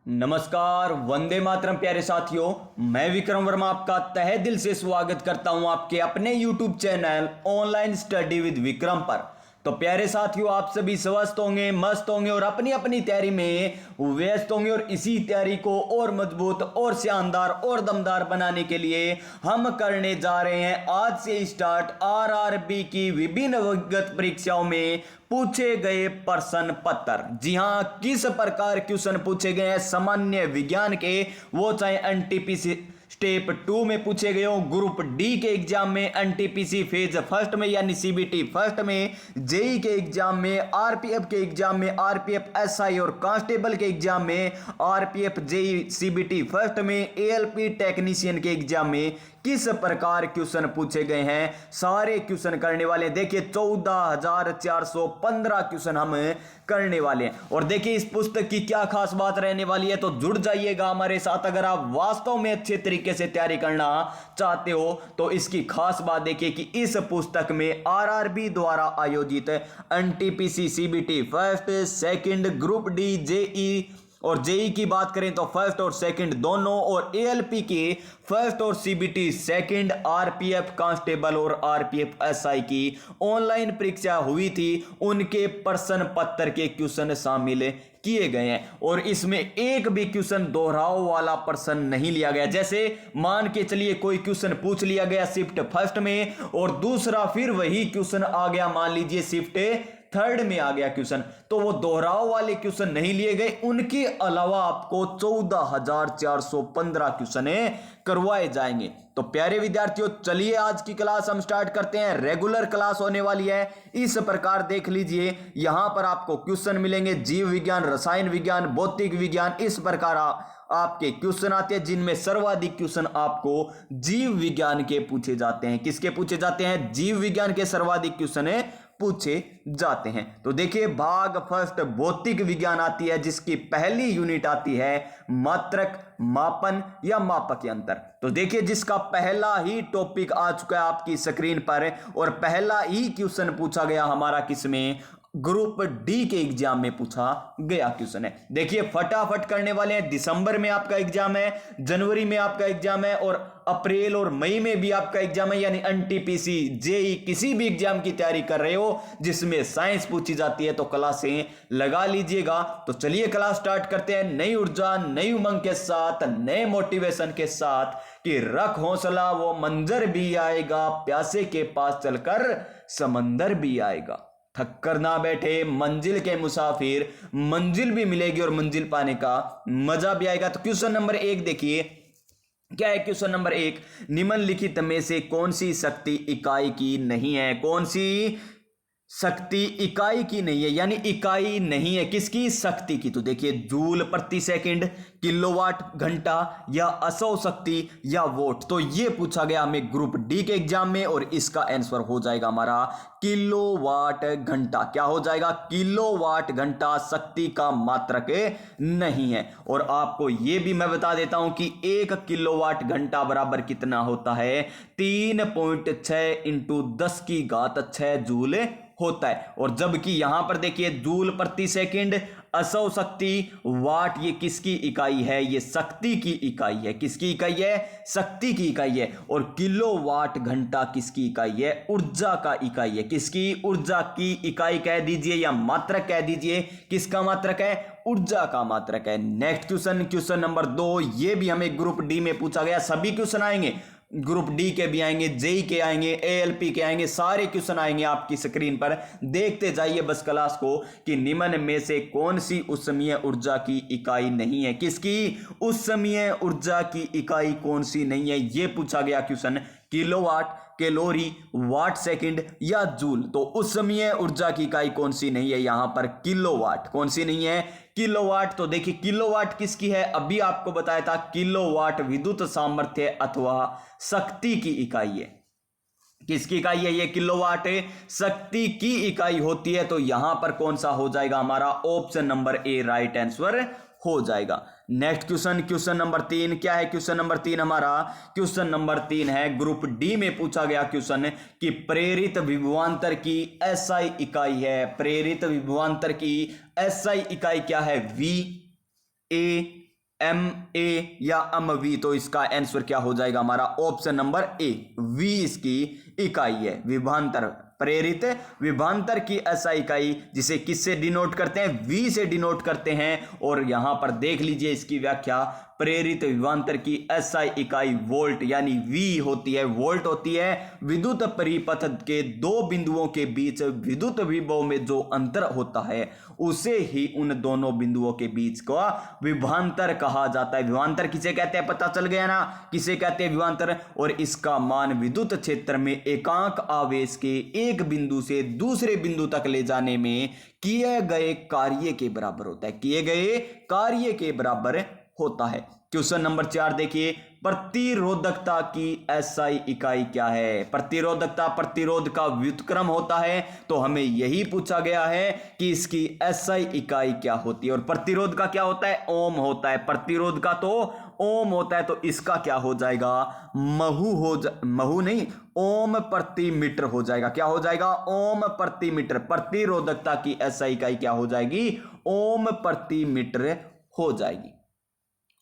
नमस्कार, वंदे मातरम प्यारे साथियों। मैं विक्रम वर्मा आपका तहे दिल से स्वागत करता हूं आपके अपने YouTube channel online study with Vikram पर। तो प्यारे साथियों, आप सभी स्वस्थ होंगे, मस्त होंगे और अपनी अपनी तैयारी में व्यस्त होंगे। और इसी तैयारी को और मजबूत और शानदार और दमदार बनाने के लिए हम करने जा रहे हैं आज से स्टार्ट आरआरबी की विभिन्न विगत परीक्षाओं में पूछे गए प्रश्न पत्र। जी हां, किस प्रकार क्वेश्चन पूछे गए हैं सामान्य विज्ञान के, वो चाहे एनटीपीसी स्टेप 2 में पूछे गए हो, ग्रुप डी के एग्जाम में, एनटीपीसी फेज फर्स्ट में यानी सीबीटी फर्स्ट में, जेई के एग्जाम में, आरपीएफ के एग्जाम में, आरपीएफ एसआई और कांस्टेबल के एग्जाम में, आरपीएफ जेई सीबीटी फर्स्ट में, एएलपी टेक्नीशियन के एग्जाम में किस प्रकार क्वेश्चन पूछे गए हैं, सारे क्वेश्चन करने वाले। देखिए 14,415 क्वेश्चन हम करने वाले हैं। और देखिए इस पुस्तक की क्या खास बात रहने वाली है, तो जुड़ जाइएगा हमारे साथ। अगर आप वास्तव में अच्छे तरीके से तैयारी करना चाहते हो तो इसकी खास बात देखिए कि इस पुस्तक में आरआरबी द्वारा आयोजित NTPC CBT first, second, group D, JE और जेई की बात करें तो फर्स्ट और सेकंड दोनों, और एएलपी के फर्स्ट और सीबीटी सेकंड, आरपीएफ कांस्टेबल और आरपीएफ एसआई की ऑनलाइन परीक्षा हुई थी, उनके प्रश्न पत्र के क्वेश्चन शामिल किए गए हैं। और इसमें एक भी क्वेश्चन दोहराव वाला प्रश्न नहीं लिया गया। जैसे मान के चलिए कोई क्वेश्चन पूछ लिया गया शिफ्ट फर्स्ट में और दूसरा फिर वही क्वेश्चन आ गया, मान लीजिए शिफ्ट थर्ड में आ गया क्वेश्चन, तो वो दोहराव वाले क्वेश्चन नहीं लिए गए। उनके अलावा आपको 14,415 क्वेश्चन करवाए जाएंगे। तो प्यारे विद्यार्थियों, चलिए आज की क्लास हम स्टार्ट करते हैं। रेगुलर क्लास होने वाली है। इस प्रकार देख लीजिए, यहां पर आपको क्वेश्चन मिलेंगे जीव विज्ञान, रसायन विज्ञान, भौतिक विज्ञान, इस प्रकार आपके क्वेश्चन आते हैं, जिनमें सर्वाधिक क्वेश्चन आपको जीव विज्ञान के पूछे जाते हैं। किसके पूछे जाते हैं? जीव विज्ञान के सर्वाधिक क्वेश्चन पूछे जाते हैं। तो देखिए भाग फर्स्ट भौतिक विज्ञान आती है, जिसकी पहली यूनिट आती है मात्रक, मापन या मापक यंत्र। तो देखिए जिसका पहला ही टॉपिक आ चुका है आपकी स्क्रीन पर, और पहला ही क्वेश्चन पूछा गया हमारा किसमें? ग्रुप डी के एग्जाम में पूछा गया क्वेश्चन है। देखिए फटाफट करने वाले हैं। दिसंबर में आपका एग्जाम है, जनवरी में आपका एग्जाम है, और अप्रैल और मई में भी आपका एग्जाम है। यानी एनटीपीसी, जेई, किसी भी एग्जाम की तैयारी कर रहे हो जिसमें साइंस पूछी जाती है तो क्लासें लगा लीजिएगा। तो चलिए क्लास स्टार्ट करते हैं नई ऊर्जा, नई उमंग के साथ, नए मोटिवेशन के साथ कि रख हौसला वो मंजर भी आएगा, प्यासे के पास चलकर समंदर भी आएगा, थक कर ना बैठे मंजिल के मुसाफिर, मंजिल भी मिलेगी और मंजिल पाने का मजा भी आएगा। तो क्वेश्चन नंबर 1 देखिए क्या है। क्वेश्चन नंबर 1, निम्नलिखित में से कौन सी शक्ति इकाई की नहीं है? कौन सी शक्ति इकाई की नहीं है, यानी इकाई नहीं है किसकी? शक्ति की। तो देखिए जूल प्रति सेकंड, किलोवाट घंटा, या असौ शक्ति, या वोट। तो ये पूछा गया हमें ग्रुप डी के एग्जाम में, और इसका आंसर हो जाएगा हमारा किलोवाट घंटा। क्या हो जाएगा? किलोवाट घंटा शक्ति का मात्रक नहीं है। और आपको यह भी मैं बता देता हूं कि 1 किलोवाट घंटा बराबर कितना होता है? 3.6 इंटू 10 की घात 6 जूल होता है। और जबकि यहां पर देखिए जूल प्रति सेकंड, असौ शक्ति, वाट, ये किसकी इकाई है? ये शक्ति की इकाई है। किसकी इकाई है? शक्ति की इकाई है। और किलोवाट घंटा किसकी इकाई है? ऊर्जा का इकाई है। किसकी? ऊर्जा की इकाई कह दीजिए या मात्रक कह दीजिए। किसका मात्रक है? ऊर्जा का मात्रक है। नेक्स्ट क्वेश्चन, क्वेश्चन नंबर 2, ये भी हमें ग्रुप डी में पूछा गया। सभी क्वेश्चन आएंगे, ग्रुप डी के भी आएंगे, जेई के आएंगे, एएलपी के आएंगे, सारे क्वेश्चन आएंगे आपकी स्क्रीन पर। देखते जाइए बस क्लास को कि निम्न में से कौन सी उष्मीय ऊर्जा की इकाई नहीं है? किसकी? उष्मीय ऊर्जा की इकाई कौन सी नहीं है, यह पूछा गया question. Kilowatt, calorie, watt second या जूल। तो उष्मीय ऊर्जा की इकाई कौन सी नहीं है? यहां पर किलोवाट। कौन सी नहीं है? किलोवाट। तो देखिए किलोवाट किसकी है? अभी आपको बताया था, किलोवाट विद्युत सामर्थ्य अथवा शक्ति की इकाई है। किसकी इकाई है? ये किलोवाट शक्ति की इकाई होती है। तो यहां पर कौन सा हो जाएगा हमारा? ऑप्शन नंबर ए राइट आंसर हो जाएगा। नेक्स्ट क्वेश्चन, क्वेश्चन नंबर 3 क्या है? क्वेश्चन नंबर 3 हमारा, क्वेश्चन नंबर 3 है ग्रुप डी में पूछा गया क्वेश्चन कि प्रेरित विभवांतर की एसआई इकाई है। प्रेरित विभवांतर की एसआई इकाई क्या है? वी, ए, MA या MV, तो इसका आंसर क्या हो जाएगा हमारा ऑप्शन नंबर ए, V इसकी इकाई है। विभवांतर, प्रेरित विभवांतर की SI इकाई जिसे किससे डिनोट करते हैं, V से डिनोट करते हैं। और यहां पर देख लीजिए इसकी व्याख्या, प्रेरित विभवांतर की SI इकाई वोल्ट यानी V होती है, वोल्ट होती है। विद्युत परिपथ के दो बिंदुओं के बीच विद्युत विभव में जो अंतर होता है उसे ही उन दोनों बिंदुओं के बीच का विभवांतर कहा जाता है। विभवांतर किसे कहते हैं पता चल गया ना, किसे कहते हैं विभवांतर। और इसका मान विद्युत क्षेत्र में एकांक आवेश के एक बिंदु से दूसरे बिंदु तक ले जाने में किए गए कार्य के बराबर होता है, किए गए कार्य के बराबर होता है। क्वेश्चन नंबर 4 देखिए, प्रतिरोधकता की SI इकाई क्या है। प्रतिरोधकता प्रतिरोध का व्युत्क्रम होता है, तो हमें यही पूछा गया है कि इसकी SI इकाई क्या होती है। और प्रतिरोध का क्या होता है, ओम होता है। प्रतिरोध का तो ओम होता है, तो इसका क्या हो जाएगा, महू नहीं, ओम प्रति मीटर हो जाएगा। क्या हो जाएगा, ओम प्रति मीटर। प्रतिरोधकता की SI इकाई क्या हो जाएगी, ओम प्रति मीटर हो जाएगी,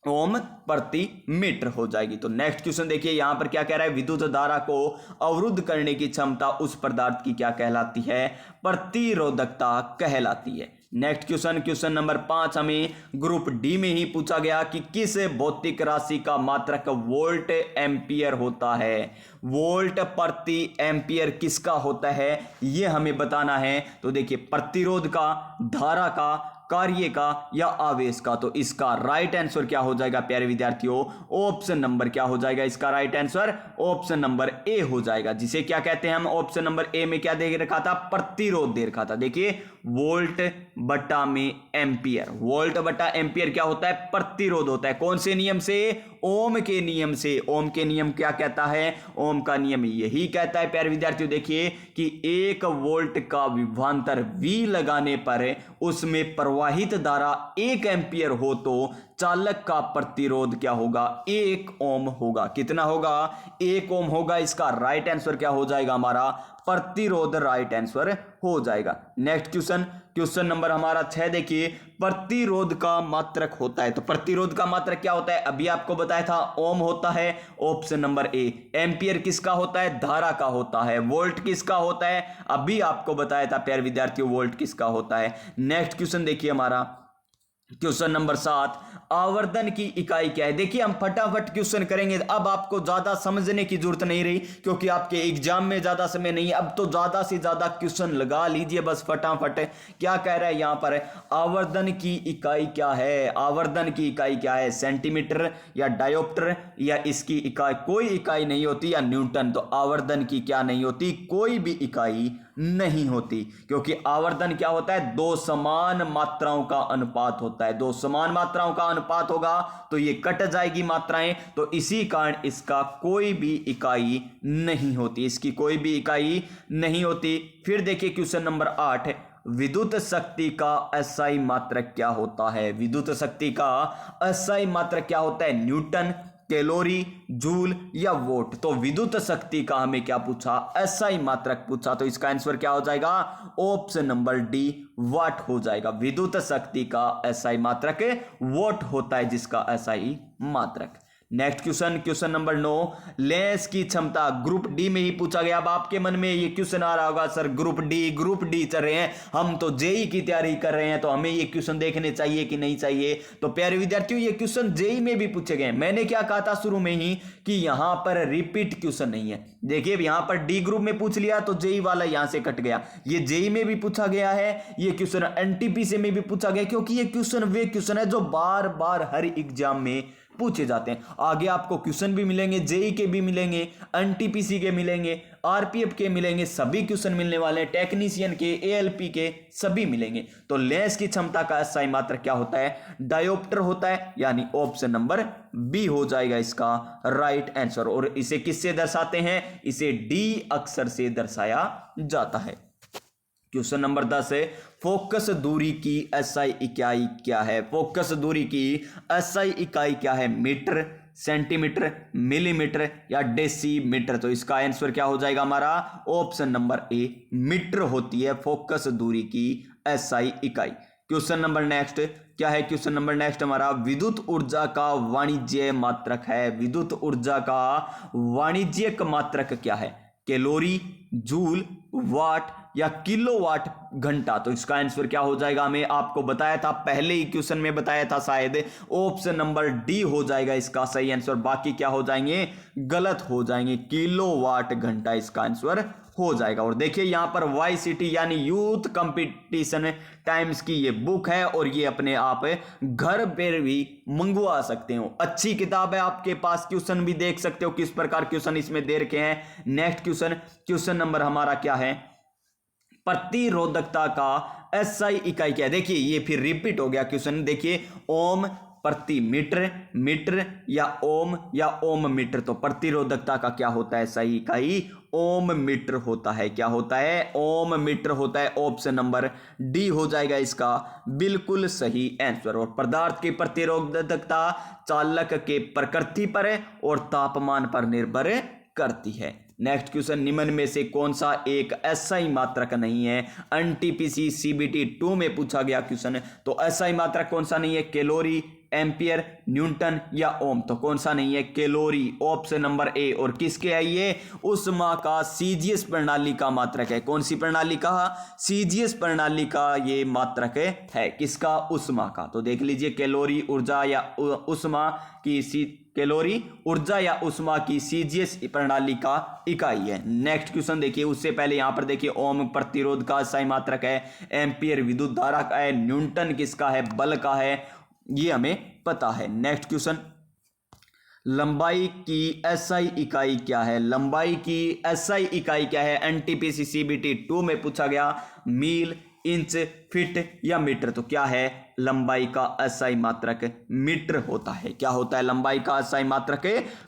ओम प्रति मीटर हो जाएगी। तो नेक्स्ट क्वेश्चन देखिए, यहां पर क्या कह रहा है, विद्युत धारा को अवरुद्ध करने की क्षमता उस पदार्थ की क्या कहलाती है, प्रतिरोधकता कहलाती है। नेक्स्ट क्वेश्चन, क्वेश्चन नंबर 5 हमें ग्रुप डी में ही पूछा गया कि किस भौतिक राशि का मात्रक वोल्ट एम्पियर होता है। वोल्ट प्रति एम्पियर किसका होता है यह हमें बताना है। तो देखिए, प्रतिरोध का, धारा का, कार्य का या आवेश का। तो इसका राइट आंसर क्या हो जाएगा प्यारे विद्यार्थियों, ऑप्शन नंबर क्या हो जाएगा इसका राइट आंसर, ऑप्शन नंबर ए हो जाएगा। जिसे क्या कहते हैं हम, ऑप्शन नंबर ए में क्या दे रखा था, प्रतिरोध दे रखा था। देखिए, वोल्ट बटा में एम्पियर, वोल्ट बटा एम्पियर क्या होता है, प्रतिरोध होता है। कौन से नियम से, ओम के नियम से। ओम के नियम क्या कहता है, ओम का नियम यही कहता है प्यारे विद्यार्थियों देखिए कि 1 वोल्ट का विभवांतर V लगाने पर उसमें प्रवाहित धारा 1 एम्पियर हो तो चालक का प्रतिरोध क्या होगा, 1 ओम होगा। कितना होगा, 1 ओम होगा। इसका राइट आंसर क्या हो जाएगा हमारा, प्रतिरोध राइट आंसर हो जाएगा। नेक्स्ट क्वेश्चन, क्वेश्चन नंबर हमारा 6 देखिए, प्रतिरोध का मात्रक होता है। तो प्रतिरोध का मात्रक क्या होता है, अभी आपको बताया था ओम होता है, ऑप्शन नंबर ए। एम्पियर किसका होता है, धारा का होता है। वोल्ट किसका होता है, अभी आपको बताया था प्यारे विद्यार्थियों वोल्ट किसका होता है। नेक्स्ट क्वेश्चन देखिए हमारा क्वेश्चन नंबर 7, आवर्धन की इकाई क्या है। देखिए, हम फटाफट क्वेश्चन करेंगे, अब आपको ज्यादा समझने की जरूरत नहीं रही क्योंकि आपके एग्जाम में ज्यादा समय नहीं है। अब तो ज्यादा से ज्यादा क्वेश्चन लगा लीजिए बस फटाफट। क्या कह रहा है यहां पर, आवर्धन की इकाई क्या है। आवर्धन की इकाई क्या है, सेंटीमीटर या डायोप्टर या इसकी इकाई कोई इकाई नहीं होती या न्यूटन। तो आवर्धन की क्या नहीं होती, कोई भी इकाई नहीं होती, क्योंकि आवर्धन क्या होता है, दो समान मात्राओं का अनुपात होता है। दो समान मात्राओं का अनुपात होगा तो ये कट जाएगी मात्राएं, तो इसी कारण इसका कोई भी इकाई नहीं होती, इसकी कोई भी इकाई नहीं होती। फिर देखिए क्वेश्चन नंबर 8, विद्युत शक्ति का SI मात्रक क्या होता है। विद्युत शक्ति का SI मात्रक क्या होता है, न्यूटन, कैलोरी, जूल या वोट। तो विद्युत शक्ति का हमें क्या पूछा, SI मात्रक पूछा। तो इसका आंसर क्या हो जाएगा, ऑप्शन नंबर डी, वाट हो जाएगा। विद्युत शक्ति का SI मात्रक वोट होता है, जिसका SI मात्रक। Next question, question number 9, lens की क्षमता ग्रुप डी में ही पूछा गया। अब आपके मन में ये क्वेश्चन आ रहा होगा, सर ग्रुप डी चल रहे हैं, हम तो जेई की तैयारी कर रहे हैं, तो हमें ये क्वेश्चन देखने चाहिए कि नहीं चाहिए। तो प्यारे विद्यार्थियों, ये क्वेश्चन जेई में भी पूछे गए। मैंने क्या कहा था शुरू में ही कि यहां पर रिपीट क्वेश्चन नहीं है। देखिए, यहां पर डी ग्रुप में पूछ लिया तो जेई वाला यहां से कट गया। ये जेई में भी पूछा गया है, ये क्वेश्चन एनटीपीसी में भी पूछा गया, क्योंकि ये क्वेश्चन वे क्वेश्चन है जो बार बार हर एग्जाम में पूछे जाते हैं। आगे आपको क्वेश्चन भी मिलेंगे, जेई के भी मिलेंगे, एनटीपीसी के मिलेंगे, आरपीएफ के मिलेंगे, सभी क्वेश्चन मिलने वाले हैं, टेक्नीशियन के, एएलपी के सभी मिलेंगे। तो लेंस की क्षमता का SI मात्रक क्या होता है, डायोप्टर होता है, यानी ऑप्शन नंबर बी हो जाएगा इसका राइट आंसर। और इसे किससे दर्शाते हैं, इसे डी अक्षर से दर्शाया जाता है। क्वेश्चन नंबर 10 है, फोकस दूरी की SI इकाई क्या है। फोकस दूरी की SI इकाई क्या है, मीटर, सेंटीमीटर, मिलीमीटर या डेसीमीटर। तो इसका आंसर क्या हो जाएगा हमारा, ऑप्शन नंबर ए, मीटर होती है फोकस दूरी की SI इकाई। क्वेश्चन नंबर नेक्स्ट क्या है? क्वेश्चन नंबर नेक्स्ट हमारा विद्युत ऊर्जा का वाणिज्य मात्रक है। विद्युत ऊर्जा का वाणिज्यिक मात्रक क्या है? कैलोरी, जूल, वाट या किलोवाट घंटा। तो इसका आंसर क्या हो जाएगा? हमें आपको बताया था, पहले ही क्वेश्चन में बताया था शायद, ऑप्शन नंबर डी हो जाएगा इसका सही आंसर। बाकी क्या हो जाएंगे? गलत हो जाएंगे। किलोवाट घंटा इसका आंसर हो जाएगा। और देखिए यहां पर YCT यानी यूथ कंपटीशन टाइम्स की ये बुक है और ये अपने आप घर पर भी मंगवा सकते हो। अच्छी किताब है आपके पास। क्वेश्चन भी देख सकते हो किस प्रकार क्वेश्चन इसमें दे रखे हैं। नेक्स्ट क्वेश्चन नंबर हमारा क्या है? प्रतिरोधकता का SI इकाई क्या है? देखिए ये फिर रिपीट हो गया क्वेश्चन। देखिए ओम प्रति मीटर, मीटर या ओम मीटर। तो प्रतिरोधकता का क्या होता है? SI इकाई ओम मीटर होता है। क्या होता है? ओम मीटर होता है। ऑप्शन नंबर डी हो जाएगा इसका बिल्कुल सही आंसर। और पदार्थ की प्रतिरोधकता चालक के प्रकृति पर और तापमान पर निर्भर करती है। नेक्स्ट क्वेश्चन, निम्न में से कौन सा एक SI मात्रक नहीं है? NTPC CBT 2 में पूछा गया क्वेश्चन। तो SI मात्रक कौन सा नहीं है? कैलोरी, एम्पियर, न्यूटन या ओम। तो कौन सा नहीं है? कैलोरी, ऑप्शन नंबर ए। और किसके है ये? उष्मा का CGS प्रणाली का मात्रक है। कौन सी प्रणाली का? CGS प्रणाली का ये मात्रक है। किसका? उष्मा का। तो देख लीजिए कैलोरी ऊर्जा या उष्मा की कैलोरी ऊर्जा या उष्मा की CGS प्रणाली का इकाई है। नेक्स्ट क्वेश्चन देखिए, उससे पहले यहां पर देखिए ओम प्रतिरोध का SI मात्रक है, एम्पियर विद्युत धारा का है, न्यूटन किसका है? बल का है। ये हमें पता है। नेक्स्ट क्वेश्चन, लंबाई की SI इकाई क्या है? लंबाई की SI इकाई क्या है? NTPC CBT 2 में पूछा गया। मील, इंच, फीट या मीटर। तो क्या है? लंबाई का SI मात्रक मीटर होता है। क्या होता है? लंबाई का SI मात्रक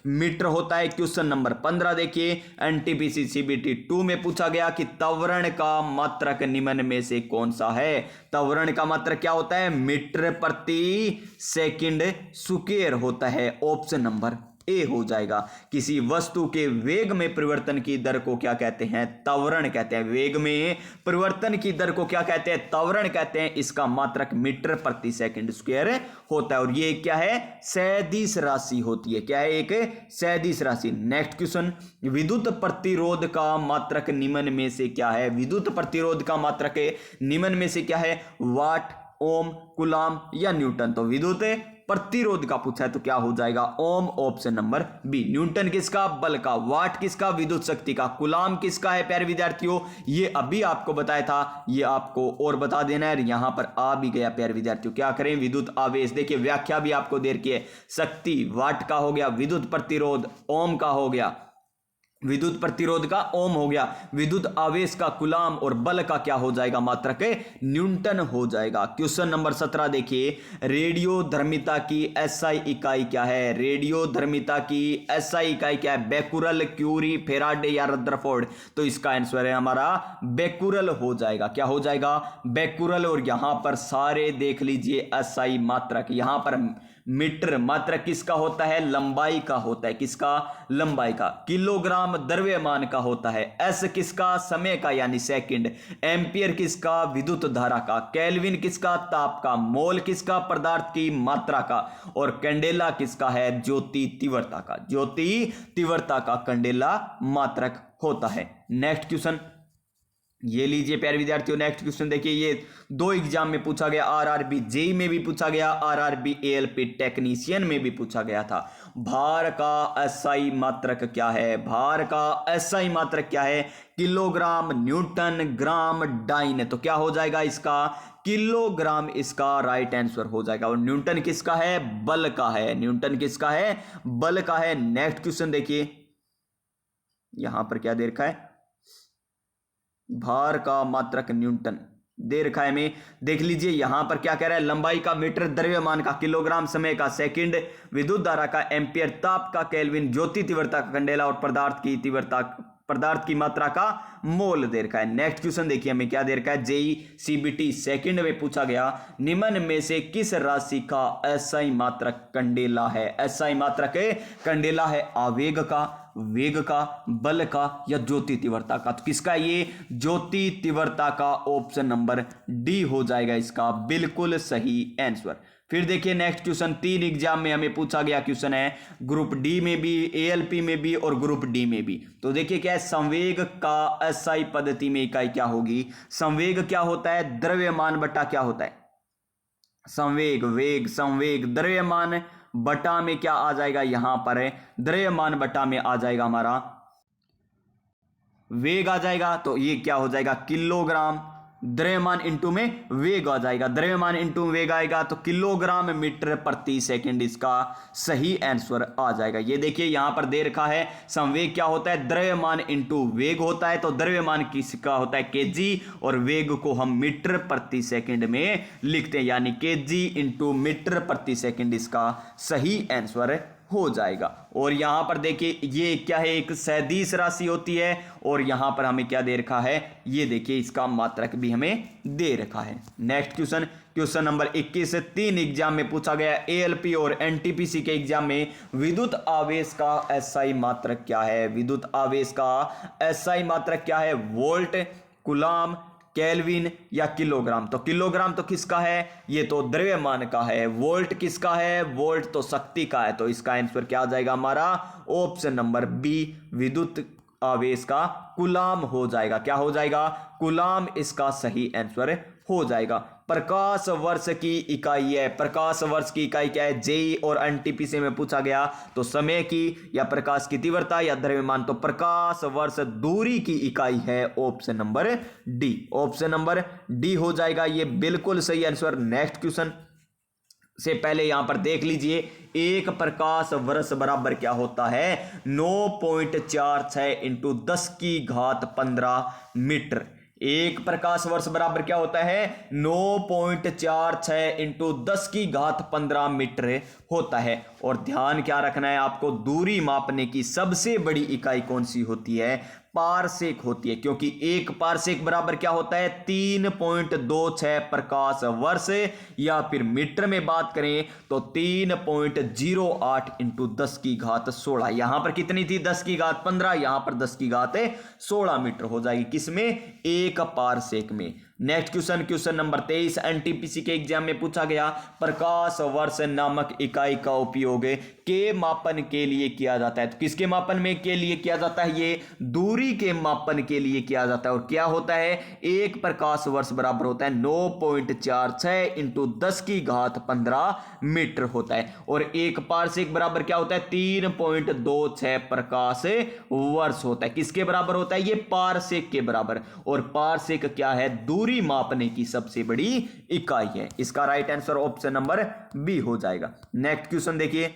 मीटर होता है। क्वेश्चन नंबर 15 देखिए, NTPC CBT 2 में पूछा गया कि त्वरण का मात्रक निम्न में से कौन सा है? त्वरण का मात्रक क्या होता है? मीटर प्रति सेकंड स्क्वायर होता है। ऑप्शन नंबर ए हो जाएगा। किसी वस्तु के वेग में परिवर्तन की दर को क्या कहते हैं? त्वरण कहते हैं। वेग में परिवर्तन की दर को क्या कहते हैं? त्वरण कहते हैं। इसका मात्रक मीटर प्रति सेकंड स्क्वायर होता है। और ये क्या है? सदिश राशि होती है। क्या है? एक सदिश राशि। नेक्स्ट क्वेश्चन, विद्युत प्रतिरोध का मात्रक निम्न में से क्या है? विद्युत प्रतिरोध का मात्रक निम्न में से क्या है? वाट, ओम, कूलाम या न्यूटन। तो विद्युत प्रतिरोध का पूछा है तो क्या हो जाएगा? ओम, ऑप्शन नंबर बी। न्यूटन किसका? बल का। वाट किसका? विद्युत शक्ति का। कूलाम किसका है प्यारे विद्यार्थियों? ये अभी आपको बताया था, ये आपको और बता देना है। यहां पर आ भी गया प्यारे विद्यार्थियों। क्या करें? विद्युत आवेश। देखिए व्याख्या भी आपको दे रखी है। शक्ति वाट का हो गया, विद्युत प्रतिरोध ओम का हो गया, विद्युत प्रतिरोध का ओम हो गया, विद्युत आवेश का कूलाम और बल का क्या हो जाएगा? मात्रक न्यूटन हो जाएगा। क्वेश्चन नंबर 17 देखिए, रेडियोधर्मिता की SI इकाई क्या है? रेडियोधर्मिता की SI इकाई क्या है? बेकुरल, क्यूरी, फेराडे या रदरफोर्ड। तो इसका आंसर है हमारा बेकुरल हो जाएगा। क्या हो जाएगा? बेकुरल। और यहां पर सारे देख लीजिए SI मात्रक। यहां पर मीटर मात्रक किसका होता है? लंबाई का होता है। किसका? लंबाई का। किलोग्राम द्रव्यमान का होता है। S किसका? समय का यानी सेकंड। एम्पियर किसका? विद्युत धारा का। केल्विन किसका? ताप का। मोल किसका? पदार्थ की मात्रा का। और कैंडेला किसका है? ज्योति तीव्रता का। ज्योति तीव्रता का कैंडेला मात्रक होता है। नेक्स्ट क्वेश्चन ये लीजिए प्यारे विद्यार्थियों। नेक्स्ट क्वेश्चन देखिए, ये 2 एग्जाम में पूछा गया। RRB जेई में भी पूछा गया, RRB ALP टेक्नीशियन में भी पूछा गया था। भार का SI मात्रक क्या है? भार का SI मात्रक क्या है? किलोग्राम, न्यूटन, ग्राम, डाइन। तो क्या हो जाएगा इसका? किलोग्राम इसका राइट आंसर हो जाएगा। और न्यूटन किसका है? बल का है। न्यूटन किसका है? बल का है। नेक्स्ट क्वेश्चन देखिए, यहां पर क्या दे रखा है? भार का मात्रक न्यूटन दे रखा है हमें। देख लीजिए यहां पर क्या कह रहा है? लंबाई का मीटर, द्रव्यमान का, किलोग्राम समय का, सेकंड, विद्युत धारा का, एम्पियर, ताप का, केल्विन, ज्योति तीव्रता का, कैंडेला और पदार्थ की तीव्रता, पदार्थ की मात्रा का मोल दे रखा है। नेक्स्ट क्वेश्चन देखिए हमें क्या दे रखा है? जेई CBT सेकंड में पूछा गया, निम्न में से किस राशि का SI मात्रक कैंडेला है? SI मात्रक कैंडेला है। आवेग का, वेग का, बल का या ज्योति तीव्रता का? तो किसका ये ज्योति तीव्रता का ऑप्शन नंबर डी हो जाएगा इसका बिल्कुल सही आंसर। फिर देखिए नेक्स्ट क्वेश्चन 3 एग्जाम में हमें पूछा गया क्वेश्चन है, ग्रुप डी में भी, एएलपी में भी और ग्रुप डी में भी। तो देखिए क्या है, संवेग का एसआई पद्धति में इकाई क्या होगी? संवेग क्या होता है? द्रव्यमान बटा क्या होता है? संवेग, वेग, संवेग, द्रव्यमान बटा में क्या आ जाएगा? यहां पर है द्रव्यमान बटा में आ जाएगा हमारा वेग आ जाएगा। तो ये क्या हो जाएगा? किलोग्राम। द्रव्यमान इंटू में वेग आ जाएगा, द्रव्यमान इंटू वेग आएगा तो किलोग्राम मीटर प्रति सेकंड इसका सही आंसर आ जाएगा। ये देखिए यहां पर दे रखा है संवेग क्या होता है? द्रव्यमान इंटू वेग होता है। तो द्रव्यमान किसका होता है? केजी, और वेग को हम मीटर प्रति सेकंड में लिखते हैं, यानी केजी इंटू मीटर प्रति सेकंड इसका सही आंसर हो जाएगा। और यहां पर देखिए ये क्या है? एक सदिश राशि होती है, और यहां पर हमें क्या दे रखा है? ये देखिए इसका मात्रक भी हमें दे रखा है। नेक्स्ट क्वेश्चन, क्वेश्चन नंबर 21 से 3 एग्जाम में पूछा गया, एएलपी और एनटीपीसी के एग्जाम में विद्युत आवेश का एसआई मात्रक क्या है? विद्युत आवेश का एसआई मात्रक क्या है? वोल्ट, कूलम, केल्विन या किलोग्राम? तो किलोग्राम तो किसका है? ये तो द्रव्यमान का है। वोल्ट किसका है? वोल्ट तो शक्ति का है। तो इसका आंसर क्या आ जाएगा हमारा? ऑप्शन नंबर बी, विद्युत आवेश का कूलम हो जाएगा। क्या हो जाएगा? कूलम इसका सही आंसर हो जाएगा। प्रकाश वर्ष की इकाई है, प्रकाश वर्ष की इकाई क्या है? जेई और एनटीपीसी में पूछा गया तो समय की या प्रकाश की तीव्रता या द्रव्यमान? तो प्रकाश वर्ष दूरी की इकाई है option number D. Option number D हो जाएगा ये बिल्कुल सही आंसर। नेक्स्ट क्वेश्चन से पहले यहां पर देख लीजिए, एक प्रकाश वर्ष बराबर क्या होता है? 9.46 इंटू 10 की घात 15 मीटर। एक प्रकाश वर्ष बराबर क्या होता है? 9.46 इंटू 10 की घात 15 मीटर होता है। और ध्यान क्या रखना है आपको? दूरी मापने की सबसे बड़ी इकाई कौन सी होती है? पारसेक होती है, क्योंकि एक पारसेक बराबर क्या होता है? 3.26 प्रकाश वर्ष, या फिर मीटर में बात करें तो 3.08 इंटू 10 की घात 16। यहां पर कितनी थी? 10 की घात 15, यहां पर 10 की घात 16 मीटर हो जाएगी। किसमें? एक पारसेक में। Next question, question number 23 NTPC के एग्जाम में पूछा गया, प्रकाश वर्ष नामक इकाई का उपयोग के मापन के लिए किया जाता है। तो किसके मापन में के लिए किया जाता है? ये दूरी के मापन के लिए किया जाता है। और क्या होता है? एक प्रकाश वर्ष बराबर होता है 9.46 इंटू 10 की घात 15 मीटर होता है। और एक पारसेक बराबर क्या होता है? 3.26 प्रकाश वर्ष होता है। किसके बराबर होता है? ये पारसेक के बराबर। और पारसेक क्या है? दूरी मापने की सबसे बड़ी इकाई है। इसका right answer option number B हो जाएगा। नेक्स्ट क्वेश्चन देखिए,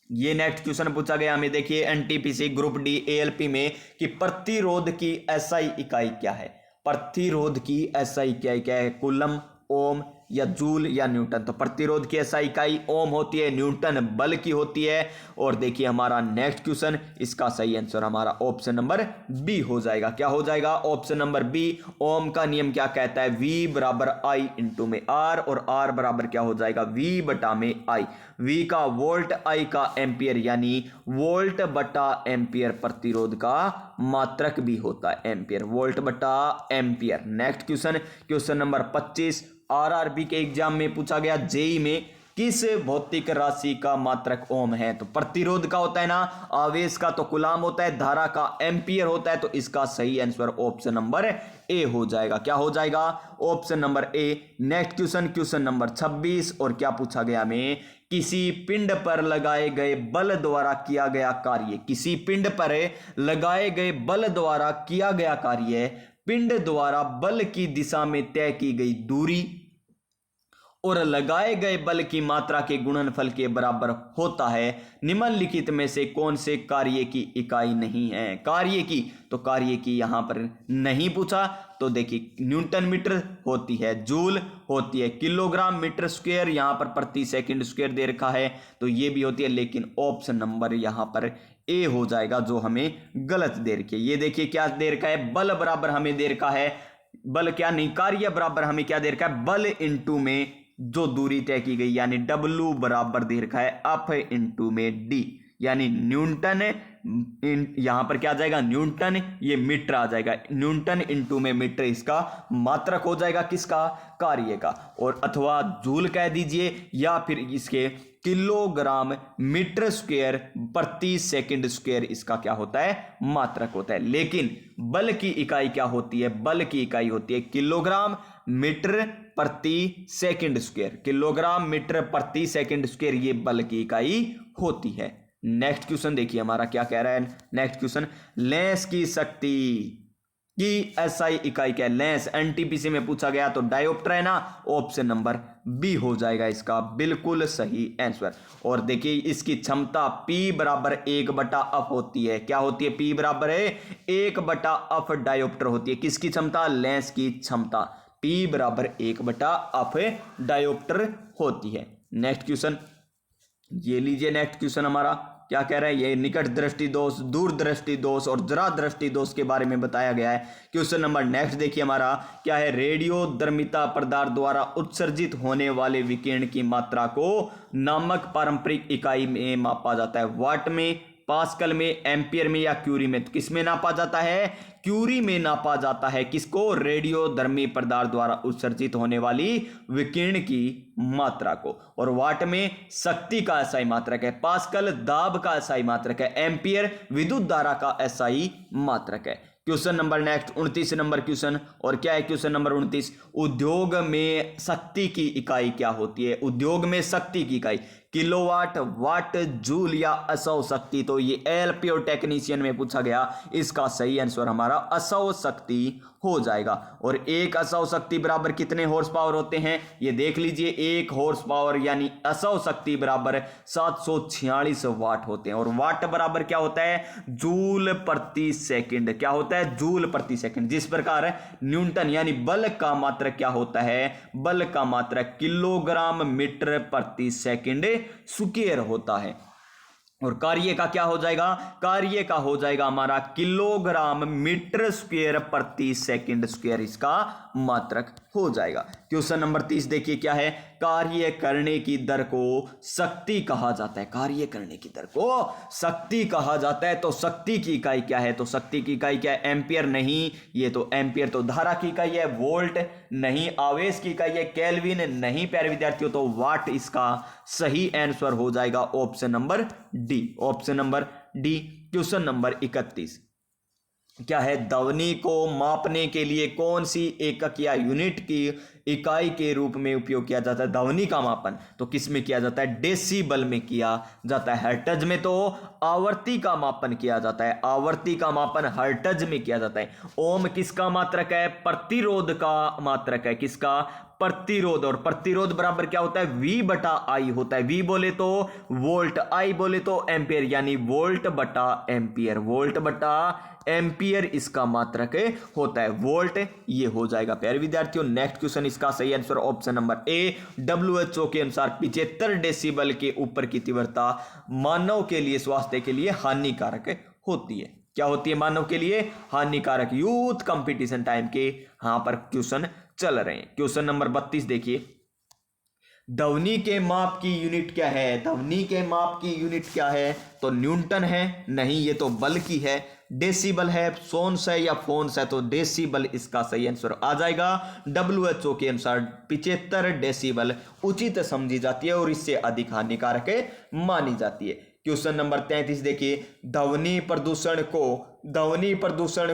ये नेक्स्ट क्वेश्चन पूछा गया हमें, देखिए एनटीपीसी ग्रुप डी एएलपी में कि प्रतिरोध की एसआई इकाई क्या है? प्रतिरोध की एसआई इकाई क्या है? कूलम, ओम या जूल या न्यूटन? तो प्रतिरोध की एसआई इकाई ओम होती है, न्यूटन बल की होती है। और देखिए हमारा नेक्स्ट क्वेश्चन, इसका सही आंसर हमारा ऑप्शन नंबर बी हो जाएगा। क्या हो जाएगा? Option number B. ओम का नियम क्या कहता है? V बराबर आई इंटू में आर, और आर बराबर क्या हो जाएगा? V बटा में आई। V का वोल्ट, आई का एम्पियर, यानी वोल्ट बटा एम्पियर प्रतिरोध का मात्रक भी होता है, एम्पियर, वोल्ट बटा ampere. Next question, question number 25 RRB के एग्जाम में पूछा गया, जेई में किस भौतिक राशि का मात्रक ओम है? तो प्रतिरोध का होता है ना, आवेश का तो कूलम होता है, धारा का एम्पियर होता है। तो इसका सही आंसर ऑप्शन नंबर ए हो जाएगा। क्या हो जाएगा? Option number A. Next question, question number 26, और क्या पूछा गया हमें? किसी पिंड पर लगाए गए बल द्वारा किया गया कार्य। किसी पिंड पर लगाए गए बल द्वारा किया गया कार्य, पिंड द्वारा बल की दिशा में तय की गई दूरी और लगाए गए बल की मात्रा के गुणनफल के बराबर होता है। निम्नलिखित में से कौन से कार्य की इकाई नहीं है? कार्य की, तो कार्य की यहां पर नहीं पूछा। तो देखिए न्यूटन मीटर होती है, जूल होती है, किलोग्राम मीटर स्क्वायर यहां पर प्रति सेकंड स्क्वायर दे रखा है, तो ये भी होती है। लेकिन ऑप्शन नंबर यहां पर ए हो जाएगा, जो हमें गलत दे रखी है। ये देखिए क्या दे रखा है? बल बराबर हमें दे रखा है, बल क्या नहीं, कार्य बराबर हमें क्या दे रखा है? बल इंटू में जो दूरी तय की गई, यानी W बराबर दे रखा है अफ इंटू में डी, यानी न्यूटन यहां पर क्या आ जाएगा, न्यूटन, ये मीटर आ जाएगा, न्यूटन इंटू में मीटर इसका मात्रक हो जाएगा, किसका, कार्य का। और अथवा जूल कह दीजिए, या फिर इसके किलोग्राम मीटर स्क्वायर प्रति सेकंड स्क्वायर इसका क्या होता है, मात्रक होता है। लेकिन बल की इकाई क्या होती है, बल की इकाई होती है किलोग्राम मीटर प्रति सेकंड स्क्वायर, किलोग्राम मीटर प्रति सेकंड स्क्वायर, ये बल की इकाई होती है। नेक्स्ट क्वेश्चन देखिए हमारा क्या कह रहा है। नेक्स्ट क्वेश्चन, लेंस की शक्ति की एसआई इकाई क्या है, लेंस एनटीपीसी में पूछा गया तो डायोप्टर है ना, ऑप्शन नंबर बी हो जाएगा इसका बिल्कुल सही आंसर। और देखिए इसकी क्षमता P बराबर 1/f होती है, क्या होती है, P बराबर है 1/f डायोप्टर होती है, किसकी क्षमता, लेंस की क्षमता, P बराबर 1/f डायोप्टर होती है। नेक्स्ट क्वेश्चन ये लीजिए, नेक्स्ट क्वेश्चन हमारा क्या कह रहा है, ये निकट दृष्टि दोष, दूर दृष्टि दोष और जरा दृष्टि दोष के बारे में बताया गया है। क्वेश्चन नंबर नेक्स्ट देखिए हमारा क्या है, रेडियोधर्मिता पदार्थ द्वारा उत्सर्जित होने वाले विकिरण की मात्रा को नामक पारंपरिक इकाई में मापा जाता है, वाट में, पास्कल में, एम्पियर में या क्यूरी में। तो किस में नापा जाता है, क्यूरी में नापा जाता है, किसको, रेडियोधर्मी पदार्थ द्वारा उत्सर्जित होने वाली विकिरण की मात्रा को। और वाट में शक्ति का एसआई मात्रक है, पास्कल दाब का एसआई मात्रक है, एम्पियर विद्युत धारा का एसआई मात्रक है। Question number next 29 number question, और क्या है क्वेश्चन नंबर 29, उद्योग में शक्ति की इकाई क्या होती है, उद्योग में शक्ति की इकाई किलोवाट, वाट, जूल या असौ शक्ति। तो ये एलपी और टेक्नीशियन में पूछा गया, इसका सही आंसर हमारा असौ शक्ति हो जाएगा। और एक असौ शक्ति बराबर कितने हॉर्स पावर होते हैं, ये देख लीजिए, एक हॉर्स पावर यानी असौ शक्ति बराबर 746 वाट होते हैं। और वाट बराबर क्या होता है, जूल प्रति सेकंड, क्या होता है, जूल प्रति सेकंड। जिस प्रकार न्यूटन यानी बल का मात्रक क्या होता है, बल का मात्रक किलोग्राम मीटर प्रति सेकंड स्क्वायर होता है। और कार्य का क्या हो जाएगा, कार्य का हो जाएगा हमारा किलोग्राम मीटर स्क्वायर प्रति सेकंड स्क्वायर, इसका मात्रक हो जाएगा। क्वेश्चन नंबर 30 देखिए क्या है, कार्य करने की दर को शक्ति कहा जाता है, कार्य करने की दर को शक्ति कहा जाता है। तो शक्ति की इकाई क्या है, तो शक्ति की इकाई क्या है, एम्पियर नहीं, ये तो एम्पियर तो धारा की इकाई है, वोल्ट नहीं, आवेश की इकाई है, केल्विन नहीं प्यारे विद्यार्थियों, तो वाट इसका सही आंसर हो जाएगा option number D, option number D. Question number 31 क्या है, ध्वनि को मापने के लिए कौन सी एकक या यूनिट की इकाई के रूप में उपयोग किया जाता है। ध्वनि का मापन तो किस में किया जाता है, डेसिबल में किया जाता है। हर्ट्ज में तो आवर्ती का मापन किया जाता है, आवर्ती का मापन हर्ट्ज में किया जाता है। ओम किसका मात्रक है, प्रतिरोध का मात्रक है, किसका, प्रतिरोध। और प्रतिरोध बराबर क्या होता है, V बटा आई होता है। V बोले तो वोल्ट, I बोले तो एम्पियर, यानी वोल्ट बटा एम्पियर, वोल्ट बटा एम्पियर इसका मात्रक होता है, वोल्ट। ये हो जाएगा प्यारे विद्यार्थियों। नेक्स्ट क्वेश्चन इसका सही answer option number A, WHO के अनुसार 75 डेसिबल के ऊपर की तीव्रता मानव के लिए, स्वास्थ्य के लिए हानिकारक होती है। क्या होती है, मानव के लिए हानिकारक। यूथ कंपटीशन टाइम के यहां पर क्वेश्चन चल रहे हैं। क्वेश्चन नंबर 32 देखिए, ध्वनि के माप की यूनिट क्या है, ध्वनि के माप की यूनिट क्या है, तो न्यूटन है, नहीं ये तो बल की है। डेसिबल है, सोन्स है या फोन्स है, तो डेसिबल इसका सही आंसर आ जाएगा। WHO के अनुसार 75 डेसिबल उचित समझी जाती है और इससे अधिक हानिकारक मानी जाती है। क्वेश्चन नंबर 33 देखिए, ध्वनि प्रदूषण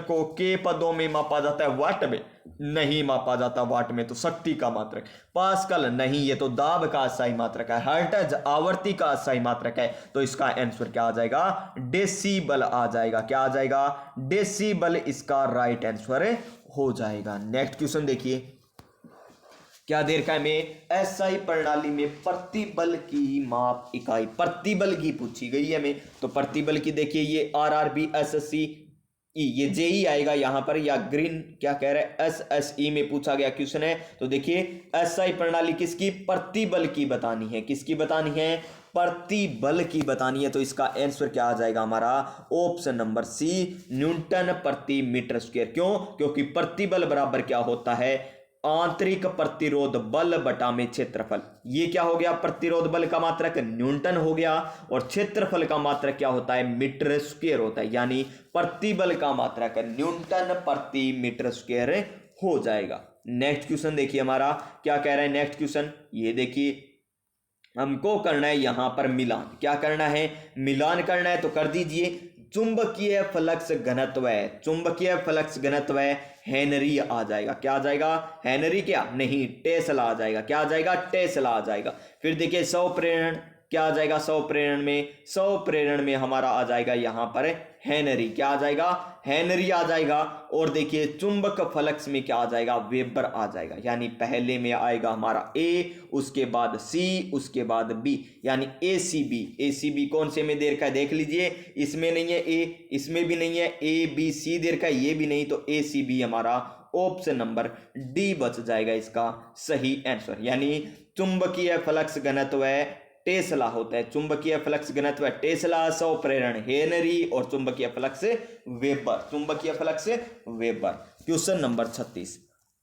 को के पदों में मापा जाता है, वाट में नहीं मापा जाता, वाट में तो शक्ति का मात्रक। पास्कल नहीं, ये तो दाब का अस्थायी मात्रक है। हर्ट्ज आवर्ती का अस्थायी मात्रक है, तो इसका आंसर क्या आ जाएगा, डेसिबल आ जाएगा। क्या आ जाएगा, डेसिबल इसका राइट आंसर हो जाएगा। नेक्स्ट क्वेश्चन देखिए क्या दे रखा है में, एसआई प्रणाली में प्रतिबल की माप इकाई, प्रतिबल की पूछी गई है हमें। तो प्रतिबल की देखिए, ये RRB SSC ये जेई आएगा यहां पर, या ग्रीन क्या कह रहा है SSE में पूछा गया क्वेश्चन है। तो देखिए एसआई प्रणाली किसकी, प्रतिबल की बतानी है, किसकी बतानी है, प्रतिबल की बतानी है। तो इसका आंसर क्या आ जाएगा हमारा, ऑप्शन नंबर सी, न्यूटन प्रति मीटर स्क्वायर। क्यों, क्योंकि प्रतिबल बराबर क्या होता है, आंतरिक प्रतिरोध बल बटा में क्षेत्रफल। ये क्या हो गया, प्रतिरोध बल का मात्रक न्यूटन हो गया और क्षेत्रफल का मात्रक क्या होता है, मीटर स्क्वायर होता है, यानी प्रतिबल का मात्रक न्यूटन प्रति मीटर स्क्वायर हो जाएगा। नेक्स्ट क्वेश्चन देखिए हमारा क्या कह रहा है। नेक्स्ट क्वेश्चन ये देखिए, हमको करना है यहां पर मिलान। क्या करना है, मिलान करना है, तो कर दीजिए। चुंबकीय फ्लक्स घनत्व है, चुंबकीय फ्लक्स घनत्व है हेनरी आ जाएगा। क्या आ जाएगा, हेनरी क्या नहीं, टेस्ला आ जाएगा। क्या आ जाएगा, टेस्ला आ जाएगा। फिर देखिए 100 प्रेरण क्या आ जाएगा, 100 प्रेरण में, 100 प्रेरण में हमारा आ जाएगा यहां पर हेनरी। क्या आ जाएगा, हेनरी आ जाएगा। और देखिए चुंबक फ्लक्स में क्या आ जाएगा, वेबर आ जाएगा। यानी पहले में आएगा हमारा ए, उसके बाद सी, उसके बाद बी, यानी एसीबी। एसीबी कौन से में दे रखा है देख लीजिए, इसमें नहीं है ए, इसमें भी नहीं है, ए बी सी दे रखा है, ये भी नहीं, तो एसीबी हमारा ऑप्शन नंबर डी बच जाएगा इसका सही आंसर। यानी चुंबकीय फ्लक्स घनत्व है टेस्ला होता है, चुंबकीय फ्लक्स घनत्व टेस्ला, 100 प्रेरण हेनरी और चुंबकीय फ्लक्स वेबर, चुंबकीय फ्लक्स वेबर। क्वेश्चन नंबर 36,